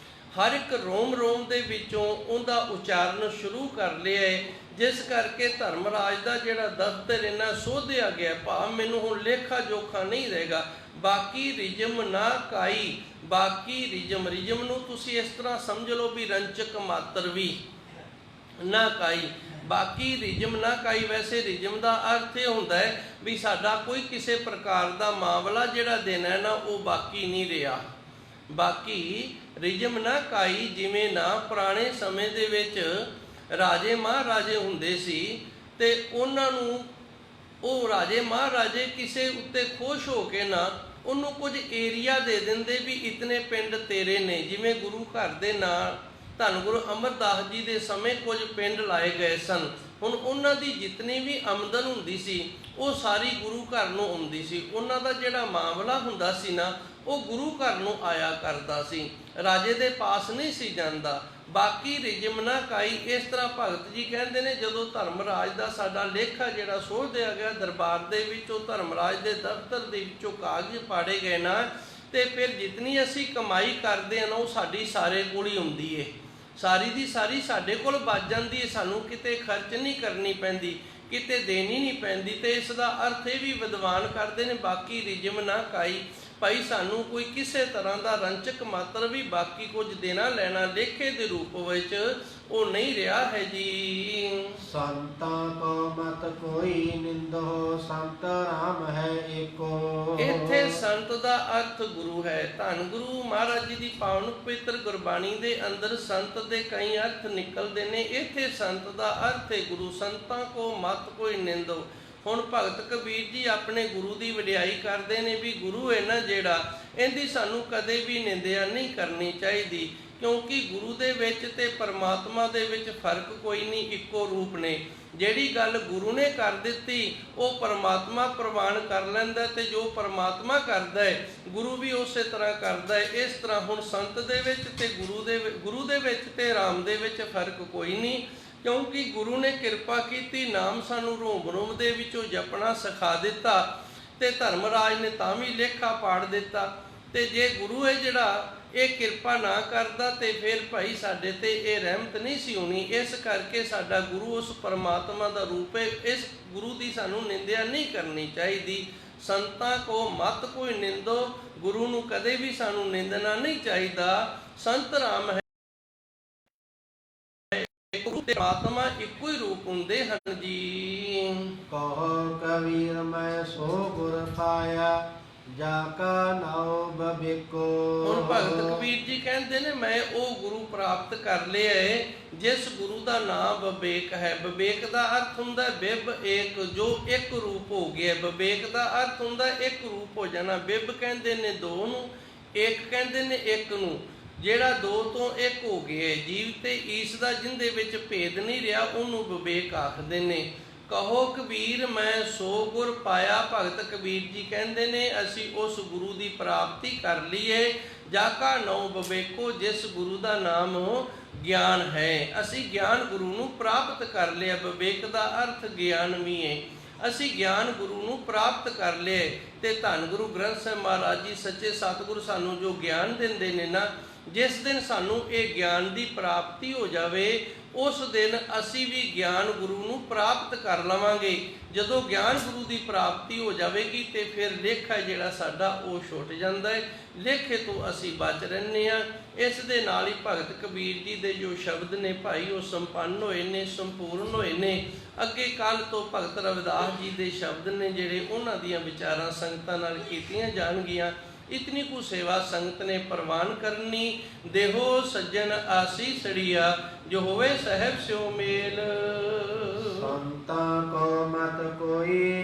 ਹਰ ਇੱਕ ਰੋਮ ਦੇ ਵਿੱਚੋਂ ਉਹਦਾ ਉਚਾਰਨ ਸ਼ੁਰੂ ਕਰ ਲਿਆ ਹੈ, ਜਿਸ ਕਰਕੇ ਧਰਮਰਾਜ ਦਾ ਜਿਹੜਾ ਦਫ਼ਤਰ ਇਹਨਾਂ ਸੋਧਿਆ ਗਿਆ। ਭਾਵ ਮੈਨੂੰ ਹੁਣ ਲੇਖਾ ਜੋਖਾ ਨਹੀਂ ਰਹੇਗਾ। ਬਾਕੀ ਰਿਜਮ ਨਾ ਕਾਈ, ਬਾਕੀ ਰਿਜਮ ਨੂੰ ਤੁਸੀਂ ਇਸ ਤਰ੍ਹਾਂ ਸਮਝ ਲਓ ਵੀ ਰੰਚਕ ਮਾਤਰ ਵੀ ਨਾ ਕਾਈ, ਬਾਕੀ ਰਿਜਮ ਨਾ ਕਾਈ। ਵੈਸੇ ਰਿਜਮ ਦਾ ਅਰਥ ਇਹ ਹੁੰਦਾ ਹੈ ਵੀ ਸਾਡਾ ਕੋਈ ਕਿਸੇ ਪ੍ਰਕਾਰ ਦਾ ਮਾਮਲਾ ਜਿਹੜਾ ਦੇਣਾ ਹੈ ਨਾ, ਉਹ ਬਾਕੀ ਨਹੀਂ ਰਿਹਾ। ਬਾਕੀ ਰਿਜਮ ਨਾ ਕਾਈ, ਜਿਵੇਂ ਨਾ ਪੁਰਾਣੇ ਸਮੇਂ ਦੇ ਵਿੱਚ ਰਾਜੇ ਮਹਾਰਾਜੇ ਹੁੰਦੇ ਸੀ ਤੇ ਉਹਨਾਂ ਨੂੰ ਉਹ ਰਾਜੇ ਮਹਾਰਾਜੇ ਕਿਸੇ ਉੱਤੇ ਖੁਸ਼ ਹੋ ਕੇ ਨਾ ਉਹਨੂੰ ਕੁਝ ਏਰੀਆ ਦੇ ਦਿੰਦੇ ਵੀ ਇਤਨੇ ਪਿੰਡ ਤੇਰੇ ਨੇ। ਜਿਵੇਂ ਗੁਰੂ ਘਰ ਦੇ ਨਾਲ ਧੰਨ ਗੁਰੂ ਅਮਰਦਾਸ ਜੀ ਦੇ ਸਮੇਂ ਕੁਝ ਪਿੰਡ ਲਾਏ ਗਏ ਸਨ। ਹੁਣ ਉਹਨਾਂ ਦੀ ਜਿਤਨੀ ਵੀ ਆਮਦਨ ਹੁੰਦੀ ਸੀ ਉਹ ਸਾਰੀ ਗੁਰੂ ਘਰ ਨੂੰ ਆਉਂਦੀ ਸੀ। ਉਹਨਾਂ ਦਾ ਜਿਹੜਾ ਮਾਮਲਾ ਹੁੰਦਾ ਸੀ ਨਾ, ਉਹ ਗੁਰੂ ਘਰ ਨੂੰ ਆਇਆ ਕਰਦਾ ਸੀ, ਰਾਜੇ ਦੇ ਪਾਸ ਨਹੀਂ ਸੀ ਜਾਂਦਾ। ਬਾਕੀ ਰਿਜਮ ਨਾ ਕਾਈ। ਇਸ ਤਰ੍ਹਾਂ ਭਗਤ ਜੀ ਕਹਿੰਦੇ ਨੇ ਜਦੋਂ ਧਰਮਰਾਜ ਦਾ ਸਾਡਾ ਲੇਖਾ ਜਿਹੜਾ ਸੋਧ ਦਿਆ ਗਿਆ, ਦਰਬਾਰ ਦੇ ਵਿੱਚੋਂ ਧਰਮਰਾਜ ਦੇ ਦਫ਼ਤਰ ਦੇ ਵਿੱਚੋਂ ਕਾਗਜ਼ ਪਾੜੇ ਗਏ ਨਾ, ਤੇ ਫਿਰ ਜਿਤਨੀ ਅਸੀਂ ਕਮਾਈ ਕਰਦੇ ਹਾਂ ਨਾ, ਉਹ ਸਾਡੀ ਸਾਰੇ ਕੋਲ ਹੀ ਹੁੰਦੀ ਏ। ਸਾਰੀ ਦੀ ਸਾਰੀ ਸਾਡੇ ਕੋਲ ਬਚ ਜਾਂਦੀ ਹੈ, ਸਾਨੂੰ ਕਿਤੇ ਖਰਚ ਨਹੀਂ ਕਰਨੀ ਪੈਂਦੀ, ਕਿਤੇ ਦੇਣੀ ਨਹੀਂ ਪੈਂਦੀ। ਤੇ ਇਸ ਦਾ ਅਰਥ ਇਹ ਵੀ ਵਿਦਵਾਨ ਕਰਦੇ ਨੇ, ਬਾਕੀ ਰਿਜਮ ਨਾ ਕਾਈ। ਭਾਈ ਸਾਨੂੰ ਕੋਈ ਕਿਸੇ ਤਰ੍ਹਾਂ ਦਾ ਰੰਚਕ ਮਾਤਰ ਵੀ ਬਾਕੀ ਕੁਝ ਦੇਣਾ ਲੈਣਾ ਲੇਖੇ ਦੇ ਰੂਪ ਵਿੱਚ ਉਹ ਨਹੀਂ ਰਿਹਾ ਹੈ ਜੀ। ਸੰਤਾਂ ਕੋ ਮਤ ਕੋਈ ਨਿੰਦੋ, ਸੰਤ ਰਾਮ ਹੈ ਏਕੋ। ਇੱਥੇ ਸੰਤ ਦਾ ਅਰਥ ਗੁਰੂ ਹੈ। ਧੰਨ ਗੁਰੂ ਮਹਾਰਾਜ ਜੀ ਦੀ ਪਾਵਨ ਪਵਿੱਤਰ ਗੁਰਬਾਣੀ ਦੇ ਅੰਦਰ ਸੰਤ ਦੇ ਕਈ ਅਰਥ ਨਿਕਲਦੇ ਨੇ। ਇੱਥੇ ਸੰਤ ਦਾ ਅਰਥ ਹੈ ਗੁਰੂ। ਸੰਤਾਂ ਕੋ ਮਤ ਕੋਈ ਨਿੰਦੋ। ਹੁਣ ਭਗਤ ਕਬੀਰ ਜੀ ਆਪਣੇ ਗੁਰੂ ਦੀ ਵਡਿਆਈ ਕਰਦੇ ਨੇ ਵੀ ਗੁਰੂ ਹੈ ਨਾ ਜਿਹੜਾ, ਇਹਦੀ ਸਾਨੂੰ ਕਦੇ ਵੀ ਨਿੰਦਿਆ ਨਹੀਂ ਕਰਨੀ ਚਾਹੀਦੀ, ਕਿਉਂਕਿ ਗੁਰੂ ਦੇ ਵਿੱਚ ਤੇ ਪਰਮਾਤਮਾ ਦੇ ਵਿੱਚ ਫਰਕ ਕੋਈ ਨਹੀਂ, ਇੱਕੋ ਰੂਪ ਨੇ। ਜਿਹੜੀ ਗੱਲ ਗੁਰੂ ਨੇ ਕਰ ਦਿੱਤੀ ਉਹ ਪਰਮਾਤਮਾ ਪ੍ਰਵਾਨ ਕਰ ਲੈਂਦਾ, ਤੇ ਜੋ ਪਰਮਾਤਮਾ ਕਰਦਾ ਹੈ ਗੁਰੂ ਵੀ ਉਸੇ ਤਰ੍ਹਾਂ ਕਰਦਾ ਹੈ। ਇਸ ਤਰ੍ਹਾਂ ਹੁਣ ਸੰਤ ਦੇ ਵਿੱਚ ਤੇ ਗੁਰੂ ਦੇ ਵਿੱਚ ਤੇ ਰਾਮ ਦੇ ਵਿੱਚ ਫਰਕ ਕੋਈ ਨਹੀਂ, ਕਿਉਂਕਿ ਗੁਰੂ ਨੇ ਕਿਰਪਾ ਕੀਤੀ, ਨਾਮ ਸਾਨੂੰ ਰੋਮ ਦੇ ਵਿੱਚੋਂ ਜਪਣਾ ਸਿਖਾ ਦਿੱਤਾ, ਤੇ ਧਰਮਰਾਜ ਨੇ ਤਾਂ ਵੀ ਲੇਖਾ ਪਾੜ ਦਿੱਤਾ। ਤੇ ਜੇ ਗੁਰੂ ਹੈ ਜਿਹੜਾ ਇਹ ਕਿਰਪਾ ਨਾ ਕਰਦਾ ਤੇ ਫਿਰ ਭਾਈ ਸਾਡੇ ਤੇ ਇਹ ਰਹਿਮਤ ਨਹੀਂ ਸੀ ਹੋਣੀ। ਇਸ ਕਰਕੇ ਸਾਡਾ ਗੁਰੂ ਉਸ ਪਰਮਾਤਮਾ ਦਾ ਰੂਪ ਹੈ, ਇਸ ਗੁਰੂ ਦੀ ਸਾਨੂੰ ਨਿੰਦਿਆ ਨਹੀਂ ਕਰਨੀ ਚਾਹੀਦੀ। ਸੰਤਾਂ ਕੋ ਮਤ ਕੋਈ ਨਿੰਦੋ, ਗੁਰੂ ਨੂੰ ਕਦੇ ਵੀ ਸਾਨੂੰ ਨਿੰਦਣਾ ਨਹੀਂ ਚਾਹੀਦਾ। ਸੰਤ ਰਾਮ ਹੈ, ਪਰਮਾਤਮਾ ਇੱਕੋ ਹੀ ਰੂਪ ਹੁੰਦੇ ਹਨ ਜੀ। ਕਹੋ ਕਬੀਰ ਮੈਂ ਸੋ ਗੁਰ ਪਾਇਆ, ਜਾ ਕਾ ਨਾਉ ਬਬੇਕੋ। ਹੁਣ ਭਗਤ ਕਬੀਰ ਜੀ ਕਹਿੰਦੇ ਨੇ ਮੈਂ ਉਹ ਗੁਰੂ ਪ੍ਰਾਪਤ ਕਰ ਲਿਆ ਹੈ ਜਿਸ ਗੁਰੂ ਦਾ ਨਾਮ ਵਿਵੇਕ ਹੈ। ਵਿਵੇਕ ਦਾ ਅਰਥ ਹੁੰਦਾ ਬਿਬ ਏਕ, ਜੋ ਇੱਕ ਰੂਪ ਹੋ ਗਿਆ। ਵਿਵੇਕ ਦਾ ਅਰਥ ਹੁੰਦਾ ਇੱਕ ਰੂਪ ਹੋ ਜਾਣਾ। ਬਿਬ ਕਹਿੰਦੇ ਨੇ ਦੋ ਨੂੰ, ਏਕ ਕਹਿੰਦੇ ਨੇ ਇੱਕ ਨੂੰ, ਜਿਹੜਾ ਦੋ ਤੋਂ ਇੱਕ ਹੋ ਗਿਆ। ਜੀਵ ਤੇ ਈਸ ਦਾ ਜਿੰਦੇ ਵਿੱਚ ਭੇਦ ਨਹੀਂ ਰਿਹਾ ਉਹਨੂੰ ਵਿਵੇਕ ਆਖਦੇ ਨੇ। ਕਹੋ ਕਬੀਰ ਮੈਂ ਸੋ ਗੁਰ ਪਾਇਆ। ਭਗਤ ਕਬੀਰ ਜੀ ਕਹਿੰਦੇ ਨੇ ਅਸੀਂ ਉਸ ਗੁਰੂ ਦੀ ਪ੍ਰਾਪਤੀ ਕਰ ਲਈਏ। ਜਾ ਕਾ ਨਾਉ ਵਿਵੇਕੋ, ਜਿਸ ਗੁਰੂ ਦਾ ਨਾਮ ਗਿਆਨ ਹੈ। ਅਸੀਂ ਗਿਆਨ ਗੁਰੂ ਨੂੰ ਪ੍ਰਾਪਤ ਕਰ ਲਿਆ। ਵਿਵੇਕ ਦਾ ਅਰਥ ਗਿਆਨ ਵੀ ਹੈ। ਅਸੀਂ ਗਿਆਨ ਗੁਰੂ ਨੂੰ ਪ੍ਰਾਪਤ ਕਰ ਲਿਆ। ਤੇ ਧੰਨ ਗੁਰੂ ਗ੍ਰੰਥ ਸਾਹਿਬ ਮਹਾਰਾਜ ਜੀ ਸੱਚੇ ਸਤਿਗੁਰੂ ਸਾਨੂੰ ਜੋ ਗਿਆਨ ਦਿੰਦੇ ਨੇ ਨਾ, ਜਿਸ ਦਿਨ ਸਾਨੂੰ ਇਹ ਗਿਆਨ ਦੀ ਪ੍ਰਾਪਤੀ ਹੋ ਜਾਵੇ ਉਸ ਦਿਨ ਅਸੀਂ ਵੀ ਗਿਆਨ ਗੁਰੂ ਨੂੰ ਪ੍ਰਾਪਤ ਕਰ ਲਵਾਂਗੇ। ਜਦੋਂ ਗਿਆਨ ਗੁਰੂ ਦੀ ਪ੍ਰਾਪਤੀ ਹੋ ਜਾਵੇਗੀ ਤੇ ਫਿਰ ਲੇਖਾ ਜਿਹੜਾ ਸਾਡਾ ਉਹ ਛੁੱਟ ਜਾਂਦਾ ਹੈ, ਲੇਖੇ ਤੋਂ ਅਸੀਂ ਬਚ ਰਹਿੰਦੇ ਹਾਂ। ਇਸ ਦੇ ਨਾਲ ਹੀ ਭਗਤ ਕਬੀਰ ਜੀ ਦੇ ਜੋ ਸ਼ਬਦ ਨੇ ਭਾਈ ਉਹ ਸੰਪੰਨ ਹੋਏ ਨੇ, ਸੰਪੂਰਨ ਹੋਏ ਨੇ। ਅੱਗੇ ਕੱਲ੍ਹ ਤੋਂ ਭਗਤ ਰਵਿਦਾਸ ਜੀ ਦੇ ਸ਼ਬਦ ਨੇ ਜਿਹੜੇ ਉਹਨਾਂ ਦੀਆਂ ਵਿਚਾਰਾਂ ਸੰਗਤਾਂ ਨਾਲ ਕੀਤੀਆਂ ਜਾਣਗੀਆਂ। ਇਤਨੀ ਕੁ ਸੇਵਾ ਸੰਗਤ ਨੇ ਪ੍ਰਵਾਨ ਕਰਨੀ। ਦੇਹੋ ਸੱਜਣ ਆਸੀਸੜੀਆ, ਜੋ ਹੋਵੇ ਸਹਿਬ ਸਿਓ ਮੇਲ। ਸੰਤਾਂ ਕੋ ਮਤ ਕੋਈ